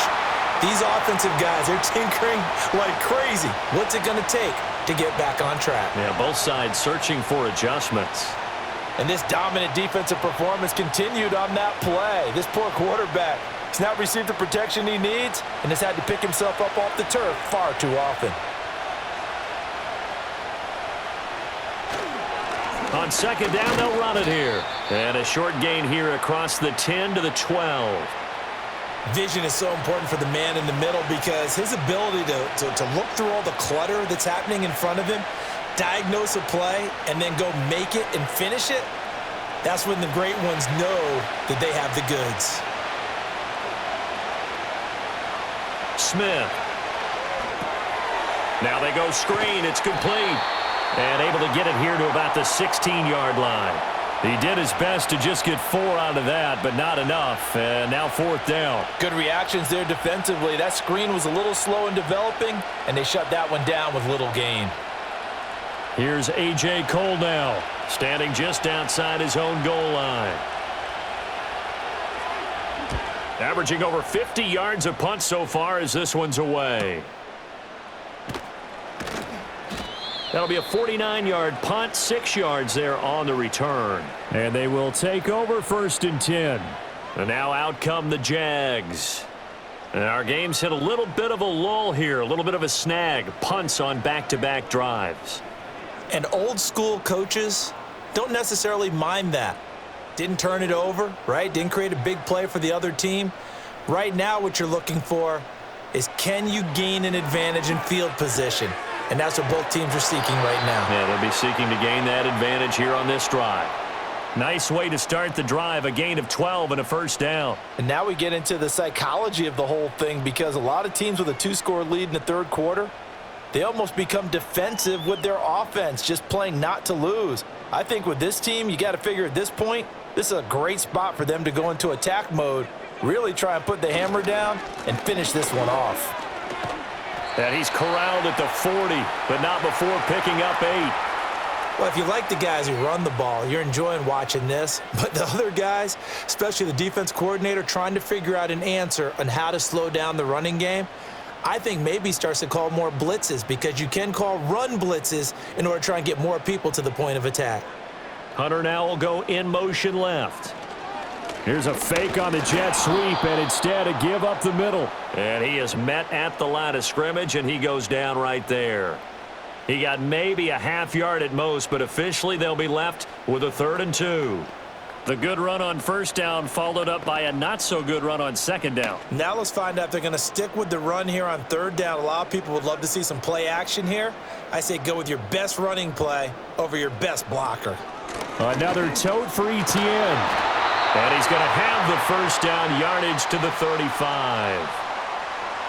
These offensive guys are tinkering like crazy. What's it going to take to get back on track? Yeah, both sides searching for adjustments. And this dominant defensive performance continued on that play. This poor quarterback has not received the protection he needs and has had to pick himself up off the turf far too often. On 2nd down, they'll run it here. And a short gain here across the 10 to the 12. Vision is so important for the man in the middle because his ability to look through all the clutter that's happening in front of him, diagnose a play, and then go make it and finish it, that's when the great ones know that they have the goods. Smith. Now they go screen. It's complete. And able to get it here to about the 16-yard line. He did his best to just get 4 out of that, but not enough. And now 4th down. Good reactions there defensively. That screen was a little slow in developing, and they shut that one down with little gain. Here's A.J. Cole now, standing just outside his own goal line. Averaging over 50 yards a punt so far as this one's away. That'll be a 49-yard punt, 6 yards there on the return. And they will take over 1st and 10. And now out come the Jags. And our game's hit a little bit of a lull here, a little bit of a snag. Punts on back-to-back drives. And old school coaches don't necessarily mind that. Didn't turn it over, right? Didn't create a big play for the other team. Right now what you're looking for is can you gain an advantage in field position? And that's what both teams are seeking right now. Yeah, they'll be seeking to gain that advantage here on this drive. Nice way to start the drive, a gain of 12 and a 1st down. And now we get into the psychology of the whole thing because a lot of teams with a 2-score lead in the 3rd quarter, they almost become defensive with their offense, just playing not to lose. I think with this team, you got to figure at this point, this is a great spot for them to go into attack mode, really try and put the hammer down and finish this one off. And he's corralled at the 40, but not before picking up 8. Well, if you like the guys who run the ball, you're enjoying watching this. But the other guys, especially the defense coordinator, trying to figure out an answer on how to slow down the running game, I think maybe starts to call more blitzes because you can call run blitzes in order to try and get more people to the point of attack. Hunter now will go in motion left. Here's a fake on the jet sweep, and instead a give up the middle. And he is met at the line of scrimmage, and he goes down right there. He got maybe a half yard at most, but officially they'll be left with a 3rd and 2. The good run on first down followed up by a not-so-good run on second down. Now let's find out if they're going to stick with the run here on 3rd down. A lot of people would love to see some play action here. I say go with your best running play over your best blocker. Another tote for Etienne. And he's going to have the first down yardage to the 35.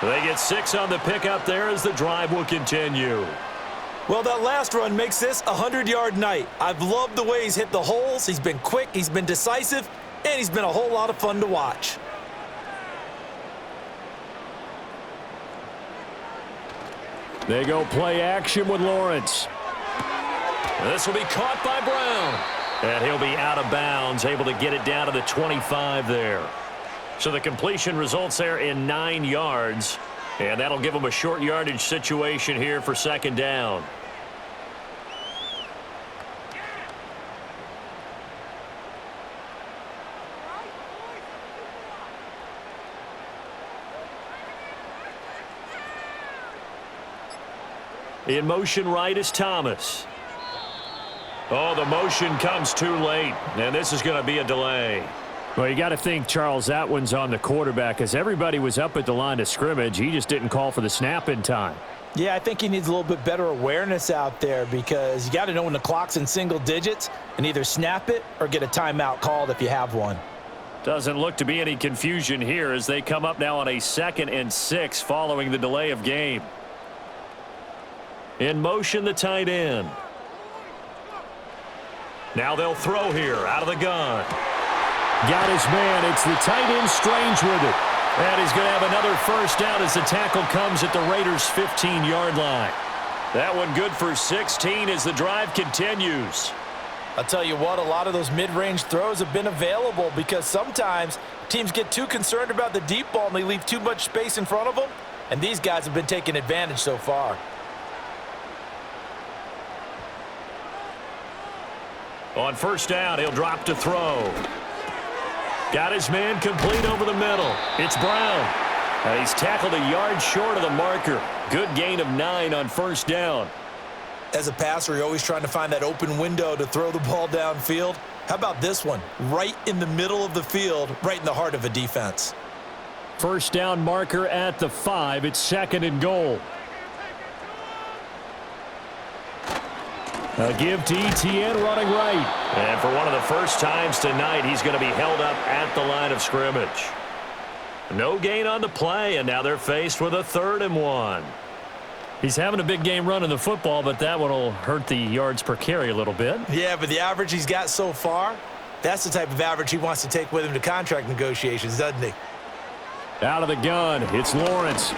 They get 6 on the pickup there as the drive will continue. Well, that last run makes this a 100-yard night. I've loved the way he's hit the holes. He's been quick, he's been decisive, and he's been a whole lot of fun to watch. They go play action with Lawrence. This will be caught by Brown. And he'll be out of bounds, able to get it down to the 25 there. So the completion results there in 9 yards. And that'll give them a short yardage situation here for second down. In motion right is Thomas. Oh, the motion comes too late, and this is going to be a delay. Well, you got to think, Charles, that one's on the quarterback as everybody was up at the line of scrimmage. He just didn't call for the snap in time. Yeah, I think he needs a little bit better awareness out there because you got to know when the clock's in single digits and either snap it or get a timeout called if you have one. Doesn't look to be any confusion here as they come up now on a 2nd and 6 following the delay of game. In motion, the tight end. Now they'll throw here out of the gun. Got his man. It's the tight end Strange with it. And he's going to have another first down as the tackle comes at the Raiders' 15-yard line. That one good for 16 as the drive continues. I'll tell you what, a lot of those mid-range throws have been available because sometimes teams get too concerned about the deep ball and they leave too much space in front of them, and these guys have been taking advantage so far. On first down, he'll drop to throw. Got his man complete over the middle. It's Brown. And he's tackled a yard short of the marker. Good gain of 9 on first down. As a passer, you're always trying to find that open window to throw the ball downfield. How about this one? Right in the middle of the field, right in the heart of a defense. First down marker at the 5. It's 2nd and goal. A give to Etienne running right. And for one of the first times tonight, he's going to be held up at the line of scrimmage. No gain on the play, and now they're faced with a 3rd and 1. He's having a big game running the football, but that one will hurt the yards per carry a little bit. Yeah, but the average he's got so far, that's the type of average he wants to take with him to contract negotiations, doesn't he? Out of the gun, it's Lawrence.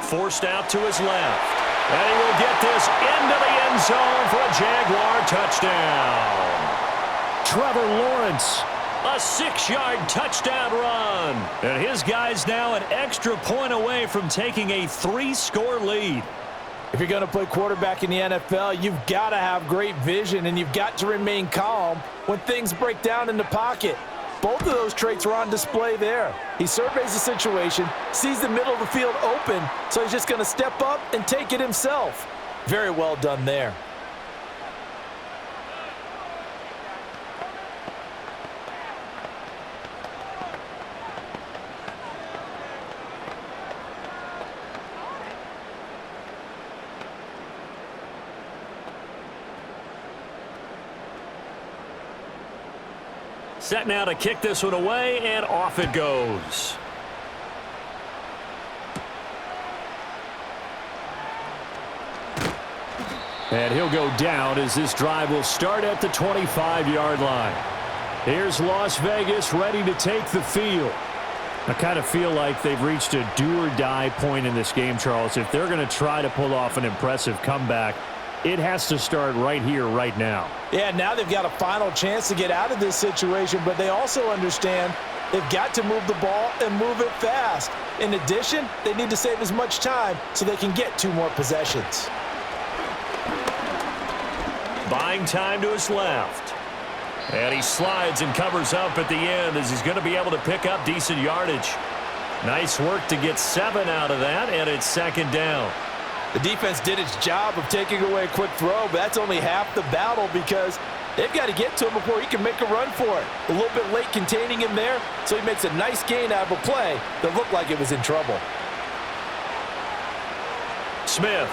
Forced out to his left. And he will get this into the end zone for a Jaguar touchdown. Trevor Lawrence. A 6-yard touchdown run. And his guy's now an extra point away from taking a 3-score lead. If you're going to play quarterback in the NFL, you've got to have great vision, and you've got to remain calm when things break down in the pocket. Both of those traits are on display there. He surveys the situation, sees the middle of the field open, so he's just going to step up and take it himself. Very well done there. Set now to kick this one away, and off it goes. And he'll go down as this drive will start at the 25-yard line. Here's Las Vegas ready to take the field. I kind of feel like they've reached a do-or-die point in this game, Charles. If they're going to try to pull off an impressive comeback, it has to start right here, right now. Yeah, now they've got a final chance to get out of this situation, but they also understand they've got to move the ball and move it fast. In addition, they need to save as much time so they can get 2 more possessions. Buying time to his left. And he slides and covers up at the end as he's going to be able to pick up decent yardage. Nice work to get 7 out of that, and it's 2nd down. The defense did its job of taking away a quick throw, but that's only half the battle because they've got to get to him before he can make a run for it. A little bit late containing him there, so he makes a nice gain out of a play that looked like it was in trouble. Smith.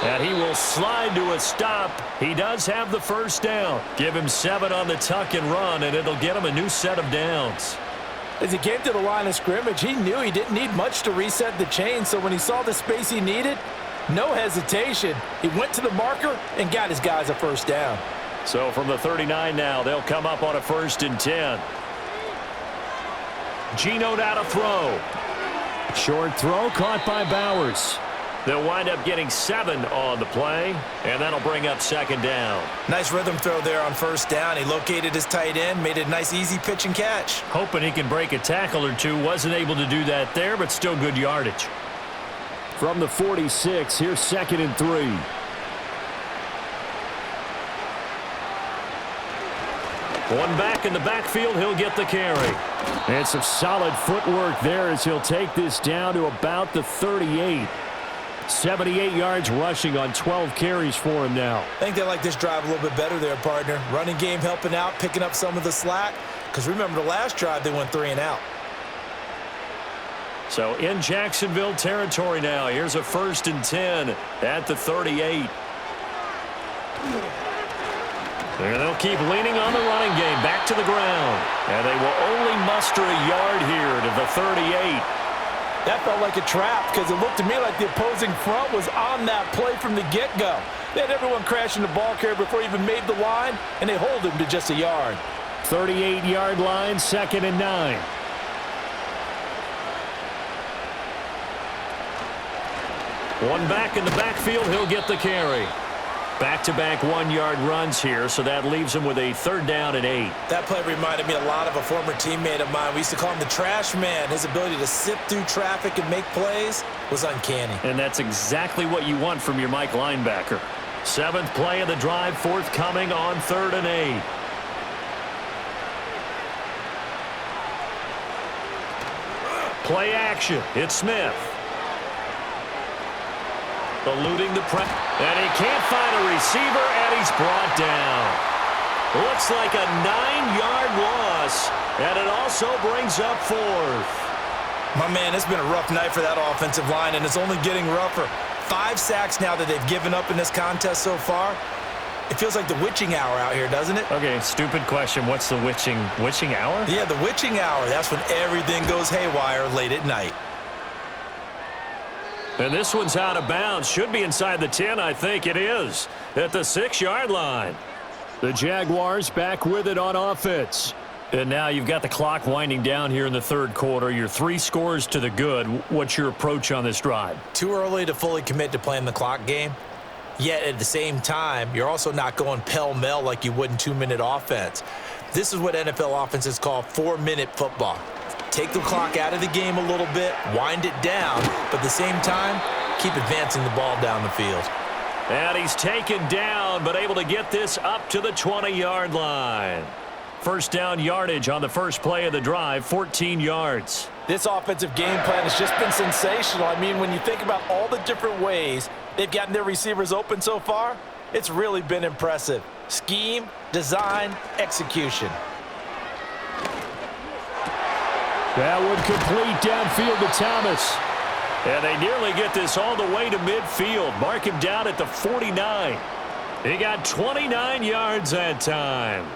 And he will slide to a stop. He does have the first down. Give him 7 on the tuck and run, and it'll get him a new set of downs. As he came to the line of scrimmage, he knew he didn't need much to reset the chain, so when he saw the space he needed, no hesitation. He went to the marker and got his guys a first down. So from the 39 now, they'll come up on a 1st and 10. Geno now to throw. Short throw caught by Bowers. They'll wind up getting 7 on the play, and that'll bring up 2nd down. Nice rhythm throw there on 1st down. He located his tight end, made a nice easy pitch and catch. Hoping he can break a tackle or two. Wasn't able to do that there, but still good yardage. From the 46, here's 2nd and 3. One back in the backfield, he'll get the carry. And some solid footwork there as he'll take this down to about the 38. 78 yards rushing on 12 carries for him now. I think they like this drive a little bit better there, partner. Running game helping out, picking up some of the slack. Because remember the last drive, they went 3 and out. So in Jacksonville territory now. Here's a 1st and 10 at the 38. And they'll keep leaning on the running game back to the ground. And they will only muster a yard here to the 38. That felt like a trap because it looked to me like the opposing front was on that play from the get-go. They had everyone crashing the ball carrier before he even made the line, and they hold him to just a yard. 38-yard line, 2nd and 9. One back in the backfield, he'll get the carry. Back-to-back 1-yard runs here, so that leaves him with a 3rd down and 8. That play reminded me a lot of a former teammate of mine. We used to call him the trash man. His ability to sift through traffic and make plays was uncanny. And that's exactly what you want from your Mike linebacker. 7th play of the drive, forthcoming on 3rd and 8. Play action. It's Smith. Eluding the press. And he can't find a receiver, and he's brought down. Looks like a 9-yard loss, and it also brings up 4th. My man, it's been a rough night for that offensive line, and it's only getting rougher. 5 sacks now that they've given up in this contest so far. It feels like the witching hour out here, doesn't it? Okay, stupid question. What's the witching hour? Yeah, the witching hour. That's when everything goes haywire late at night. And this one's out of bounds. Should be inside the 10, I think it is. At the 6-yard line. The Jaguars back with it on offense. And now you've got the clock winding down here in the 3rd quarter. You're 3 scores to the good. What's your approach on this drive? Too early to fully commit to playing the clock game. Yet at the same time, you're also not going pell-mell like you would in 2-minute offense. This is what NFL offenses call 4-minute football. Take the clock out of the game a little bit, wind it down, but at the same time, keep advancing the ball down the field. And he's taken down, but able to get this up to the 20-yard line. 1st down yardage on the first play of the drive, 14 yards. This offensive game plan has just been sensational. I mean, when you think about all the different ways they've gotten their receivers open so far, it's really been impressive. Scheme, design, execution. That one complete downfield to Thomas. And they nearly get this all the way to midfield. Mark him down at the 49. He got 29 yards that time.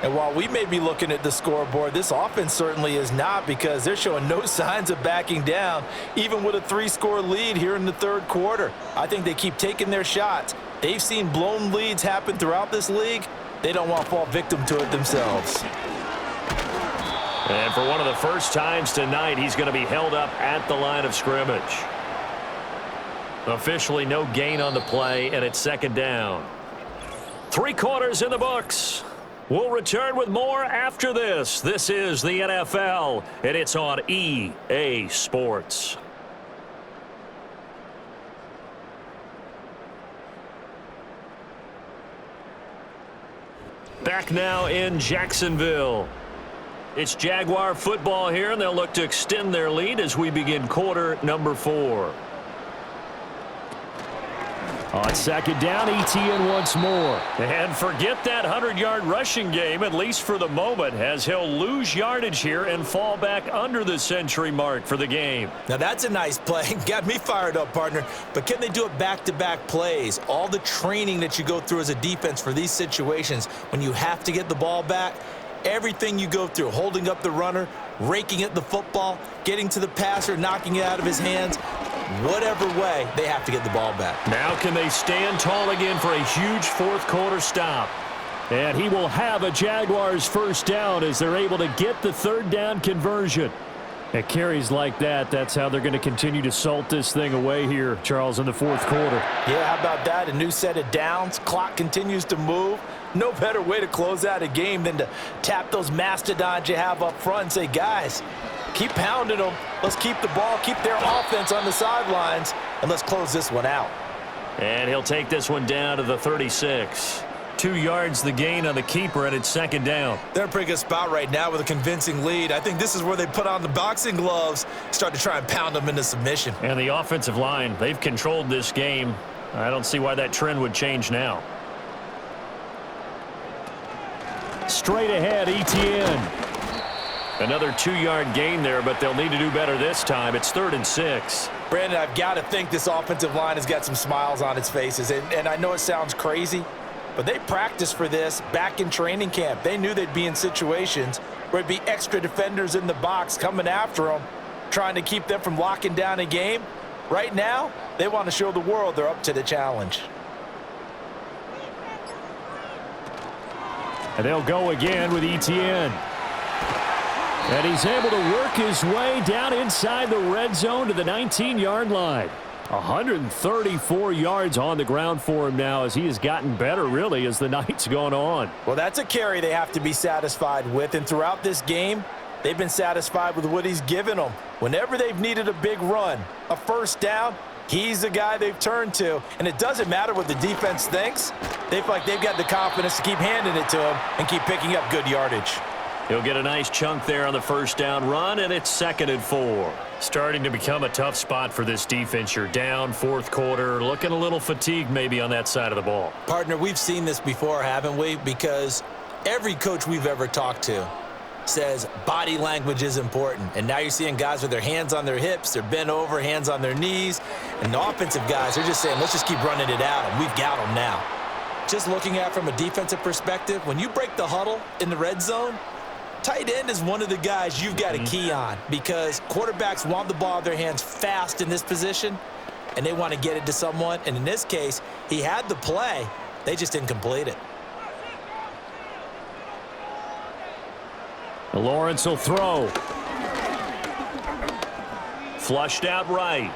And while we may be looking at the scoreboard, this offense certainly is not, because they're showing no signs of backing down, even with a 3-score lead here in the 3rd quarter. I think they keep taking their shots. They've seen blown leads happen throughout this league. They don't want to fall victim to it themselves. And for one of the first times tonight, he's going to be held up at the line of scrimmage. Officially no gain on the play, and it's 2nd down. 3 quarters in the books. We'll return with more after this. This is the NFL, and it's on EA Sports. Back now in Jacksonville. It's Jaguar football here, and they'll look to extend their lead as we begin quarter number 4. On second down, ETN once more. And forget that 100-yard rushing game, at least for the moment, as he'll lose yardage here and fall back under the century mark for the game. Now that's a nice play. Got me fired up, partner. But can they do it back-to-back plays? All the training that you go through as a defense for these situations, when you have to get the ball back, everything you go through, holding up the runner, raking at the football, getting to the passer, knocking it out of his hands, whatever way, they have to get the ball back. Now can they stand tall again for a huge fourth-quarter stop? And he will have a Jaguars first down as they're able to get the third down conversion. At carries like that, that's how they're going to continue to salt this thing away here, Charles, in the fourth quarter. Yeah, how about that? A new set of downs. Clock continues to move. No better way to close out a game than to tap those mastodons you have up front and say, guys, keep pounding them. Let's keep the ball, keep their offense on the sidelines, and let's close this one out. And he'll take this one down to the 36. 2 yards the gain on the keeper, and it's second down. They're in a pretty good spot right now with a convincing lead. I think this is where they put on the boxing gloves, start to try and pound them into submission. And the offensive line, they've controlled this game. I don't see why that trend would change now. Straight ahead, ETN. Another 2-yard gain there, but they'll need to do better this time. It's 3rd and 6. Brandon, I've got to think this offensive line has got some smiles on its faces. And I know it sounds crazy, but they practiced for this back in training camp. They knew they'd be in situations where it'd be extra defenders in the box coming after them, trying to keep them from locking down a game. Right now, they want to show the world they're up to the challenge. And they'll go again with ETN. And he's able to work his way down inside the red zone to the 19-yard line. 134 yards on the ground for him now as he has gotten better, really, as the night's gone on. Well, that's a carry they have to be satisfied with. And throughout this game, they've been satisfied with what he's given them. Whenever they've needed a big run, a first down, he's the guy they've turned to. And it doesn't matter what the defense thinks. They feel like they've got the confidence to keep handing it to him and keep picking up good yardage. He'll get a nice chunk there on the first down run, and it's 2nd and 4. Starting to become a tough spot for this defense. You're down, fourth quarter, looking a little fatigued maybe on that side of the ball. Partner, we've seen this before, haven't we? Because every coach we've ever talked to says body language is important. And now you're seeing guys with their hands on their hips, they're bent over, hands on their knees. And the offensive guys, they're just saying, let's just keep running it out, and we've got them now. Just looking at it from a defensive perspective, when you break the huddle in the red zone, tight end is one of the guys you've got to key on because quarterbacks want the ball in their hands fast in this position, and they want to get it to someone. And in this case, he had the play. They just didn't complete it. Lawrence will throw. Flushed out right.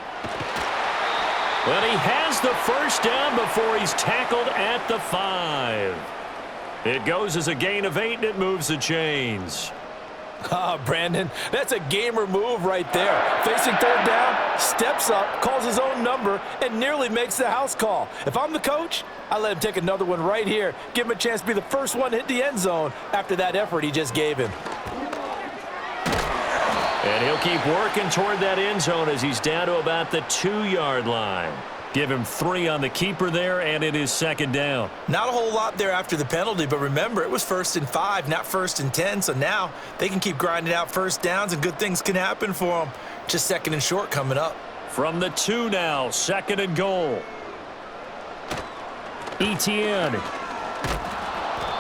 But he has the first down before he's tackled at the 5. It goes as a gain of 8, and it moves the chains. Brandon, that's a gamer move right there. Facing third down, steps up, calls his own number, and nearly makes the house call. If I'm the coach, I let him take another one right here. Give him a chance to be the first one to hit the end zone after that effort he just gave him. And he'll keep working toward that end zone as he's down to about the 2-yard line. Give him 3 on the keeper there, and it is 2nd down. Not a whole lot there after the penalty, but remember, it was 1st and 5, not 1st and 10, so now they can keep grinding out first downs, and good things can happen for them. Just 2nd and short coming up. From the 2 now, 2nd and goal. ETN.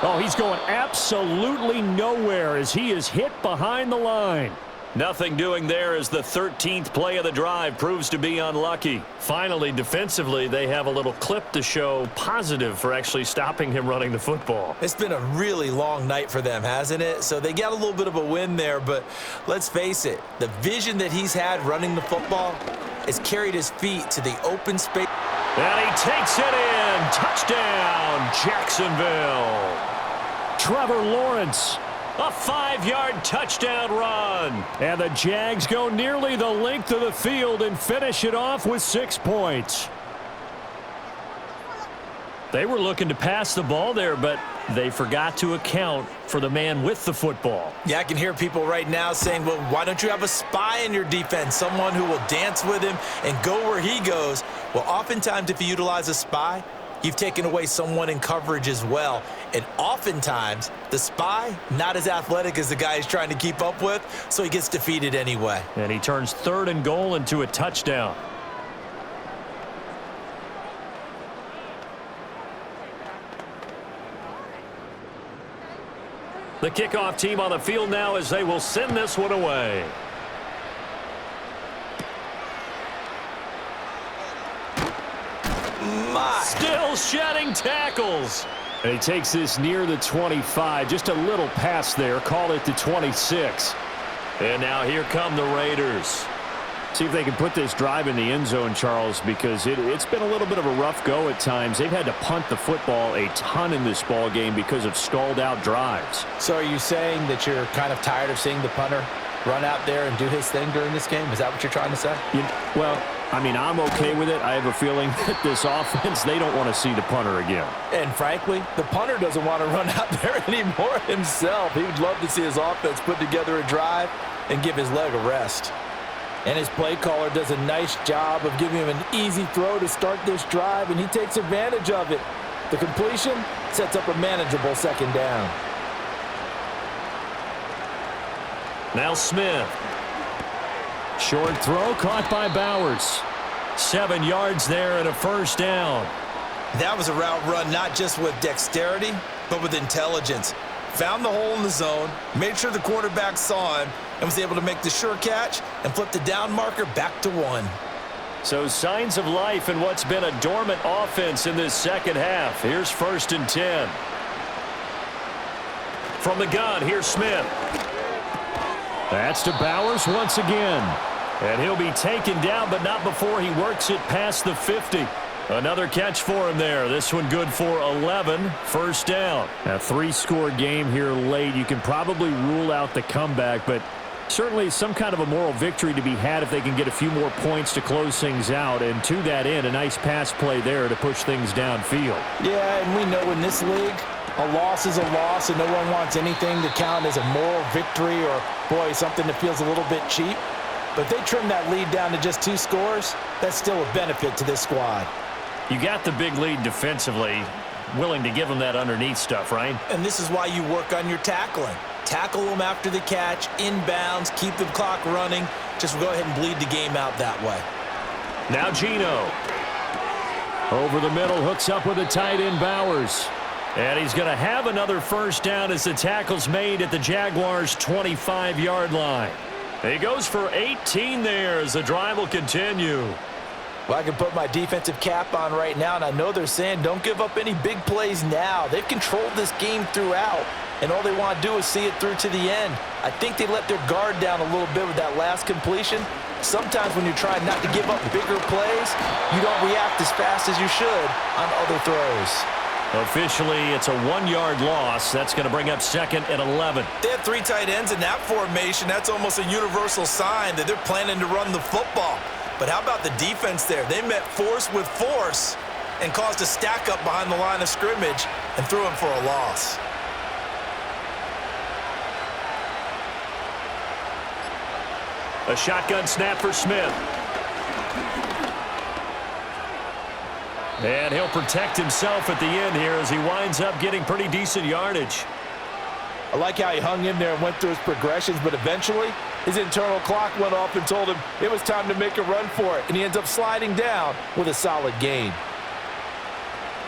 Oh, he's going absolutely nowhere as he is hit behind the line. Nothing doing there as the 13th play of the drive proves to be unlucky. Finally, defensively, they have a little clip to show positive for actually stopping him running the football. It's been a really long night for them, hasn't it? So they got a little bit of a win there, but let's face it, the vision that he's had running the football has carried his feet to the open space. And he takes it in. Touchdown, Jacksonville. Trevor Lawrence. A 5-yard touchdown run. And the Jags go nearly the length of the field and finish it off with 6 points. They were looking to pass the ball there, but they forgot to account for the man with the football. Yeah, I can hear people right now saying, well, why don't you have a spy in your defense, someone who will dance with him and go where he goes? Well, oftentimes if you utilize a spy, you've taken away someone in coverage as well. And oftentimes, the spy, not as athletic as the guy he's trying to keep up with, so he gets defeated anyway. And he turns 3rd and goal into a touchdown. The kickoff team on the field now as they will send this one away. Still shedding tackles. And he takes this near the 25. Just a little pass there. Call it the 26. And now here come the Raiders. See if they can put this drive in the end zone, Charles, because it's been a little bit of a rough go at times. They've had to punt the football a ton in this ball game because of stalled out drives. So are you saying that you're kind of tired of seeing the punter run out there and do his thing during this game? Is that what you're trying to say? Well, I mean, I'm okay with it. I have a feeling that this offense, they don't want to see the punter again. And frankly, the punter doesn't want to run out there anymore himself. He would love to see his offense put together a drive and give his leg a rest. And his play caller does a nice job of giving him an easy throw to start this drive, and he takes advantage of it. The completion sets up a manageable 2nd down. Now Smith. Short throw caught by Bowers. 7 yards there and a 1st down. That was a route run not just with dexterity, but with intelligence. Found the hole in the zone, made sure the quarterback saw him, and was able to make the sure catch and flip the down marker back to 1. So signs of life in what's been a dormant offense in this 2nd half. Here's 1st and 10. From the gun, here's Smith. That's to Bowers once again. And he'll be taken down, but not before he works it past the 50. Another catch for him there. This one good for 11. 1st down. A 3-score game here late. You can probably rule out the comeback, but certainly some kind of a moral victory to be had if they can get a few more points to close things out. And to that end, a nice pass play there to push things downfield. Yeah, and we know in this league, a loss is a loss, and no one wants anything to count as a moral victory or, boy, something that feels a little bit cheap. But if they trim that lead down to just 2 scores, that's still a benefit to this squad. You got the big lead defensively, willing to give them that underneath stuff, right? And this is why you work on your tackling. Tackle them after the catch, inbounds, keep the clock running. Just go ahead and bleed the game out that way. Now Geno. Over the middle, hooks up with a tight end, Bowers. And he's going to have another 1st down as the tackle's made at the Jaguars' 25-yard line. He goes for 18 there as the drive will continue. Well, I can put my defensive cap on right now, and I know they're saying don't give up any big plays now. They've controlled this game throughout, and all they want to do is see it through to the end. I think they let their guard down a little bit with that last completion. Sometimes when you're trying not to give up bigger plays, you don't react as fast as you should on other throws. Officially, it's a 1-yard loss. That's going to bring up 2nd and 11. They have 3 tight ends in that formation. That's almost a universal sign that they're planning to run the football. But how about the defense there? They met force with force and caused a stack up behind the line of scrimmage and threw him for a loss. A shotgun snap for Smith. And he'll protect himself at the end here as he winds up getting pretty decent yardage. I like how he hung in there and went through his progressions, but eventually his internal clock went off and told him it was time to make a run for it, and he ends up sliding down with a solid gain.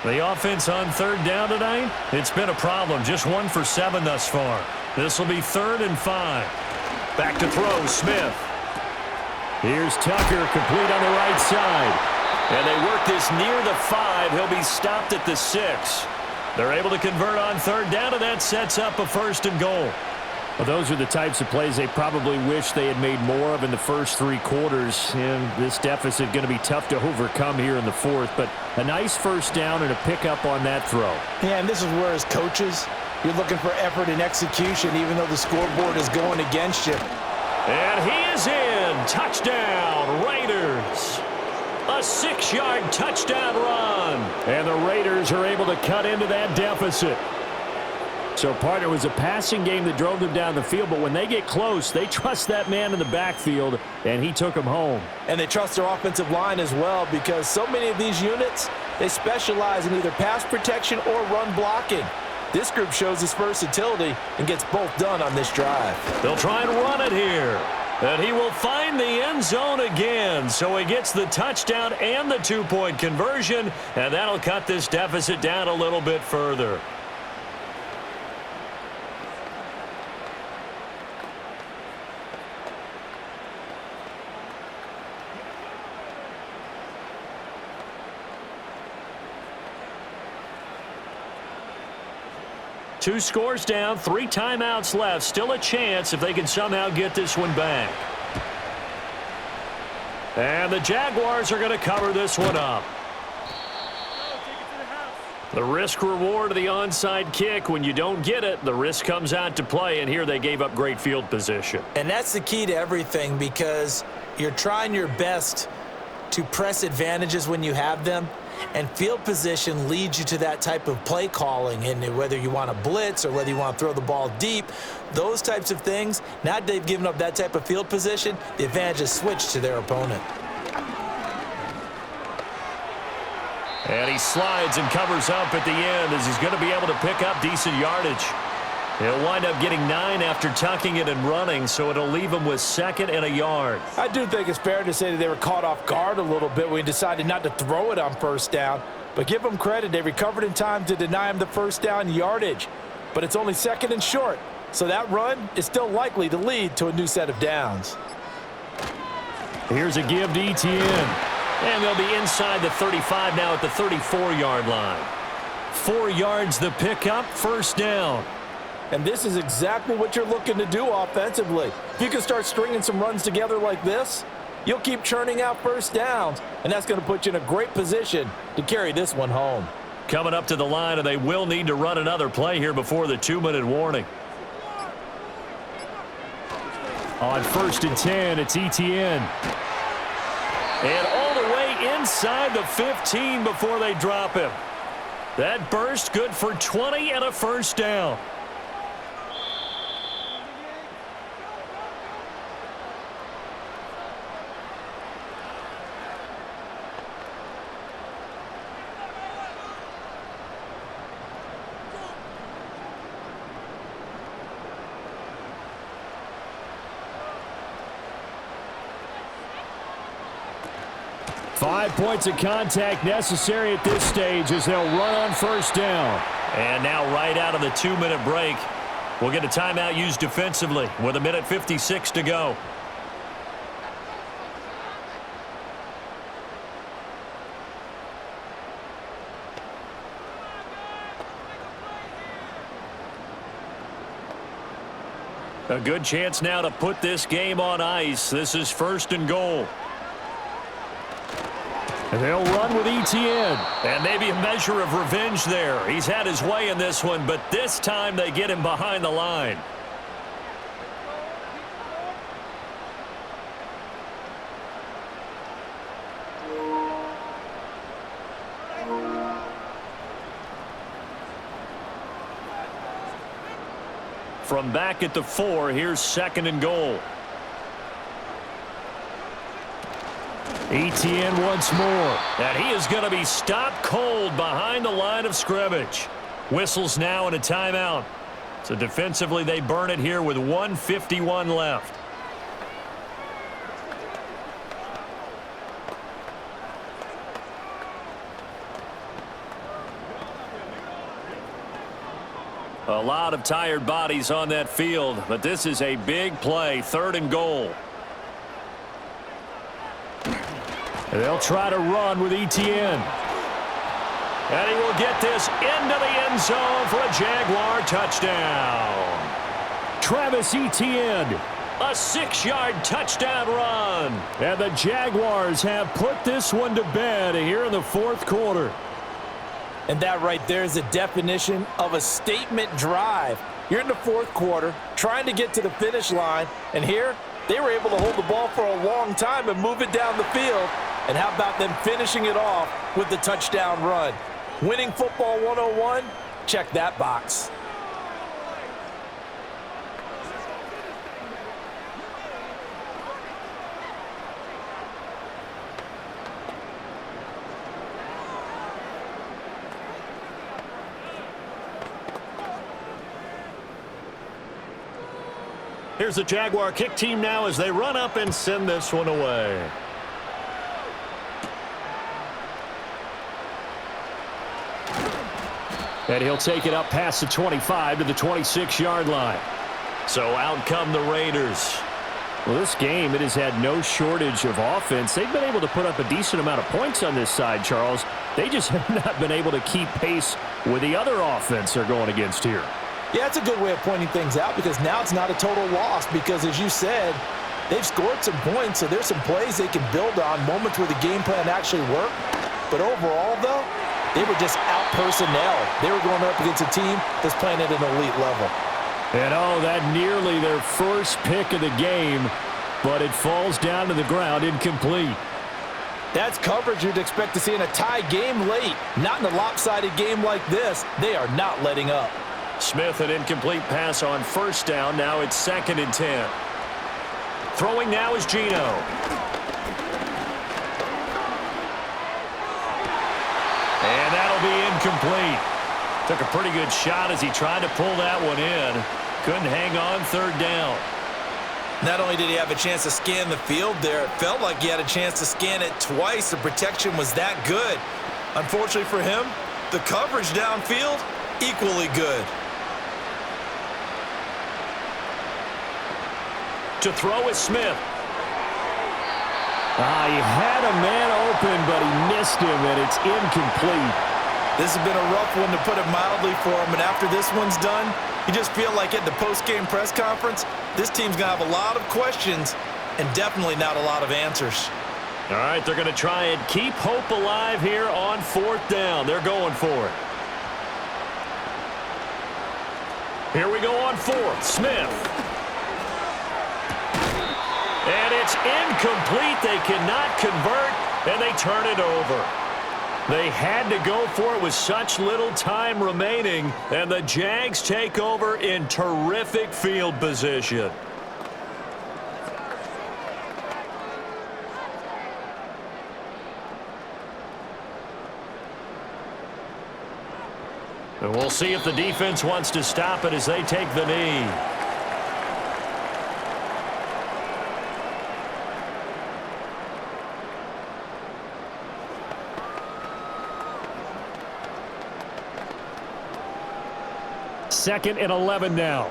The offense on 3rd down tonight, it's been a problem. Just 1 for 7 thus far. This will be 3rd and 5. Back to throw, Smith. Here's Tucker, complete on the right side. And they work this near the 5. He'll be stopped at the 6. They're able to convert on 3rd down, and that sets up a 1st and goal. Well, those are the types of plays they probably wish they had made more of in the first 3 quarters. And this deficit going to be tough to overcome here in the 4th. But a nice 1st down and a pickup on that throw. Yeah, and this is where as coaches, you're looking for effort and execution, even though the scoreboard is going against you. And he is in. Touchdown, Raiders. A 6-yard touchdown run. And the Raiders are able to cut into that deficit. So, partner, it was a passing game that drove them down the field, but when they get close, they trust that man in the backfield, and he took them home. And they trust their offensive line as well, because so many of these units, they specialize in either pass protection or run blocking. This group shows its versatility and gets both done on this drive. They'll try and run it here. And he will find the end zone again. So he gets the touchdown and the two-point conversion, and that'll cut this deficit down a little bit further. Two scores down, 3 timeouts left. Still a chance if they can somehow get this one back. And the Jaguars are going to cover this one up. The risk reward of the onside kick. When you don't get it, the risk comes out to play, and here they gave up great field position. And that's the key to everything, because you're trying your best to press advantages when you have them. And field position leads you to that type of play calling, and whether you want to blitz or whether you want to throw the ball deep, those types of things. Now they've given up that type of field position, the advantage is switched to their opponent. And he slides and covers up at the end as he's going to be able to pick up decent yardage. He'll wind up getting 9 after tucking it and running, so it'll leave him with 2nd and a yard. I do think it's fair to say that they were caught off guard a little bit when he decided not to throw it on first down. But give them credit, they recovered in time to deny him the first down yardage. But it's only 2nd and short, so that run is still likely to lead to a new set of downs. Here's a give to Etienne. And they'll be inside the 35 now at the 34-yard line. 4 yards the pickup, first down. And this is exactly what you're looking to do offensively. If you can start stringing some runs together like this, you'll keep churning out first downs, and that's going to put you in a great position to carry this one home. Coming up to the line, and they will need to run another play here before the 2-minute warning. On 1st and 10, it's Etienne. And all the way inside the 15 before they drop him. That burst good for 20 and a first down. Five points of contact necessary at this stage as they'll run on first down. And now right out of the 2-minute break, we'll get a timeout used defensively with 1:56 to go. A good chance now to put this game on ice. This is 1st and goal. And they'll run with Etienne. And maybe a measure of revenge there. He's had his way in this one, but this time they get him behind the line. From back at the 4, here's 2nd and goal. Etienne once more. And he is going to be stopped cold behind the line of scrimmage. Whistles now and a timeout. So defensively they burn it here with 1:51 left. A lot of tired bodies on that field, but this is a big play, 3rd and goal. They'll try to run with Etienne. And he will get this into the end zone for a Jaguar touchdown. Travis Etienne. A 6-yard touchdown run. And the Jaguars have put this one to bed here in the 4th quarter. And that right there is the definition of a statement drive. You're in the 4th quarter, trying to get to the finish line, and here they were able to hold the ball for a long time and move it down the field. And how about them finishing it off with the touchdown run? Winning football 101, check that box. Here's the Jaguar kick team now as they run up and send this one away. And he'll take it up past the 25 to the 26-yard line. So out come the Raiders. Well, this game, it has had no shortage of offense. They've been able to put up a decent amount of points on this side, Charles. They just have not been able to keep pace with the other offense they're going against here. Yeah, it's a good way of pointing things out because now it's not a total loss because, as you said, they've scored some points, so there's some plays they can build on, moments where the game plan actually worked. But overall, though, they were just out-personnel. They were going up against a team that's playing at an elite level. And, oh, that nearly their first pick of the game, but it falls down to the ground incomplete. That's coverage you'd expect to see in a tie game late. Not in a lopsided game like this. They are not letting up. Smith, an incomplete pass on first down. Now it's 2nd and 10. Throwing now is Geno. And that'll be incomplete. Took a pretty good shot as he tried to pull that one in. Couldn't hang on 3rd down. Not only did he have a chance to scan the field there, it felt like he had a chance to scan it twice. The protection was that good. Unfortunately for him, the coverage downfield, equally good. To throw is Smith. He had a man open, but he missed him, and it's incomplete. This has been a rough one, to put it mildly, for him. And after this one's done, you just feel like at the post-game press conference, this team's going to have a lot of questions and definitely not a lot of answers. All right, they're going to try and keep hope alive here on 4th down. They're going for it. Here we go on 4th. Smith. And it's incomplete. They cannot convert, and they turn it over. They had to go for it with such little time remaining, and the Jags take over in terrific field position. And we'll see if the defense wants to stop it as they take the knee. Second and 11 now.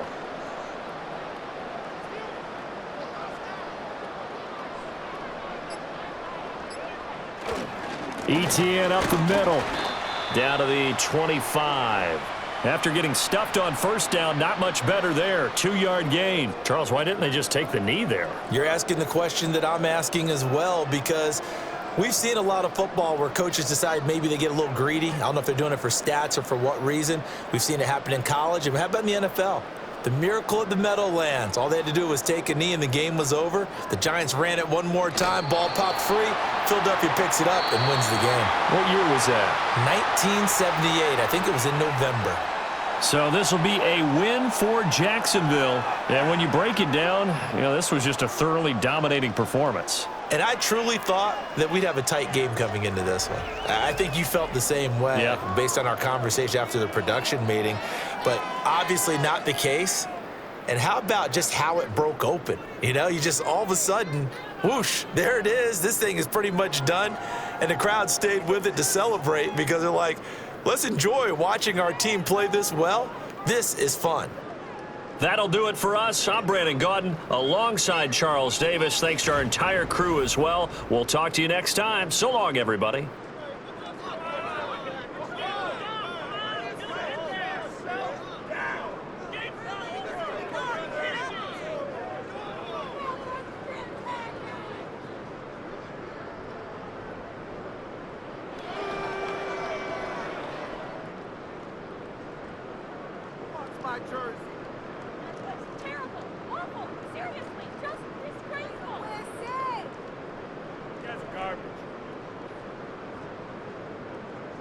ETN up the middle. Down to the 25. After getting stuffed on first down, not much better there. 2-yard gain. Charles, why didn't they just take the knee there? You're asking the question that I'm asking as well, because we've seen a lot of football where coaches decide maybe they get a little greedy. I don't know if they're doing it for stats or for what reason. We've seen it happen in college. And how about in the NFL? The miracle of the Meadowlands. All they had to do was take a knee and the game was over. The Giants ran it one more time. Ball popped free. Philadelphia picks it up and wins the game. What year was that? 1978. I think it was in November. So this will be a win for Jacksonville. And when you break it down, this was just a thoroughly dominating performance. And I truly thought that we'd have a tight game coming into this one. I think you felt the same way based on our conversation after the production meeting, but obviously not the case. And how about just how it broke open? You just all of a sudden, whoosh, there it is. This thing is pretty much done. And the crowd stayed with it to celebrate because they're like, let's enjoy watching our team play this well. This is fun. That'll do it for us. I'm Brandon Gaudin alongside Charles Davis. Thanks to our entire crew as well. We'll talk to you next time. So long, everybody. My jersey. That's terrible. Awful. Seriously.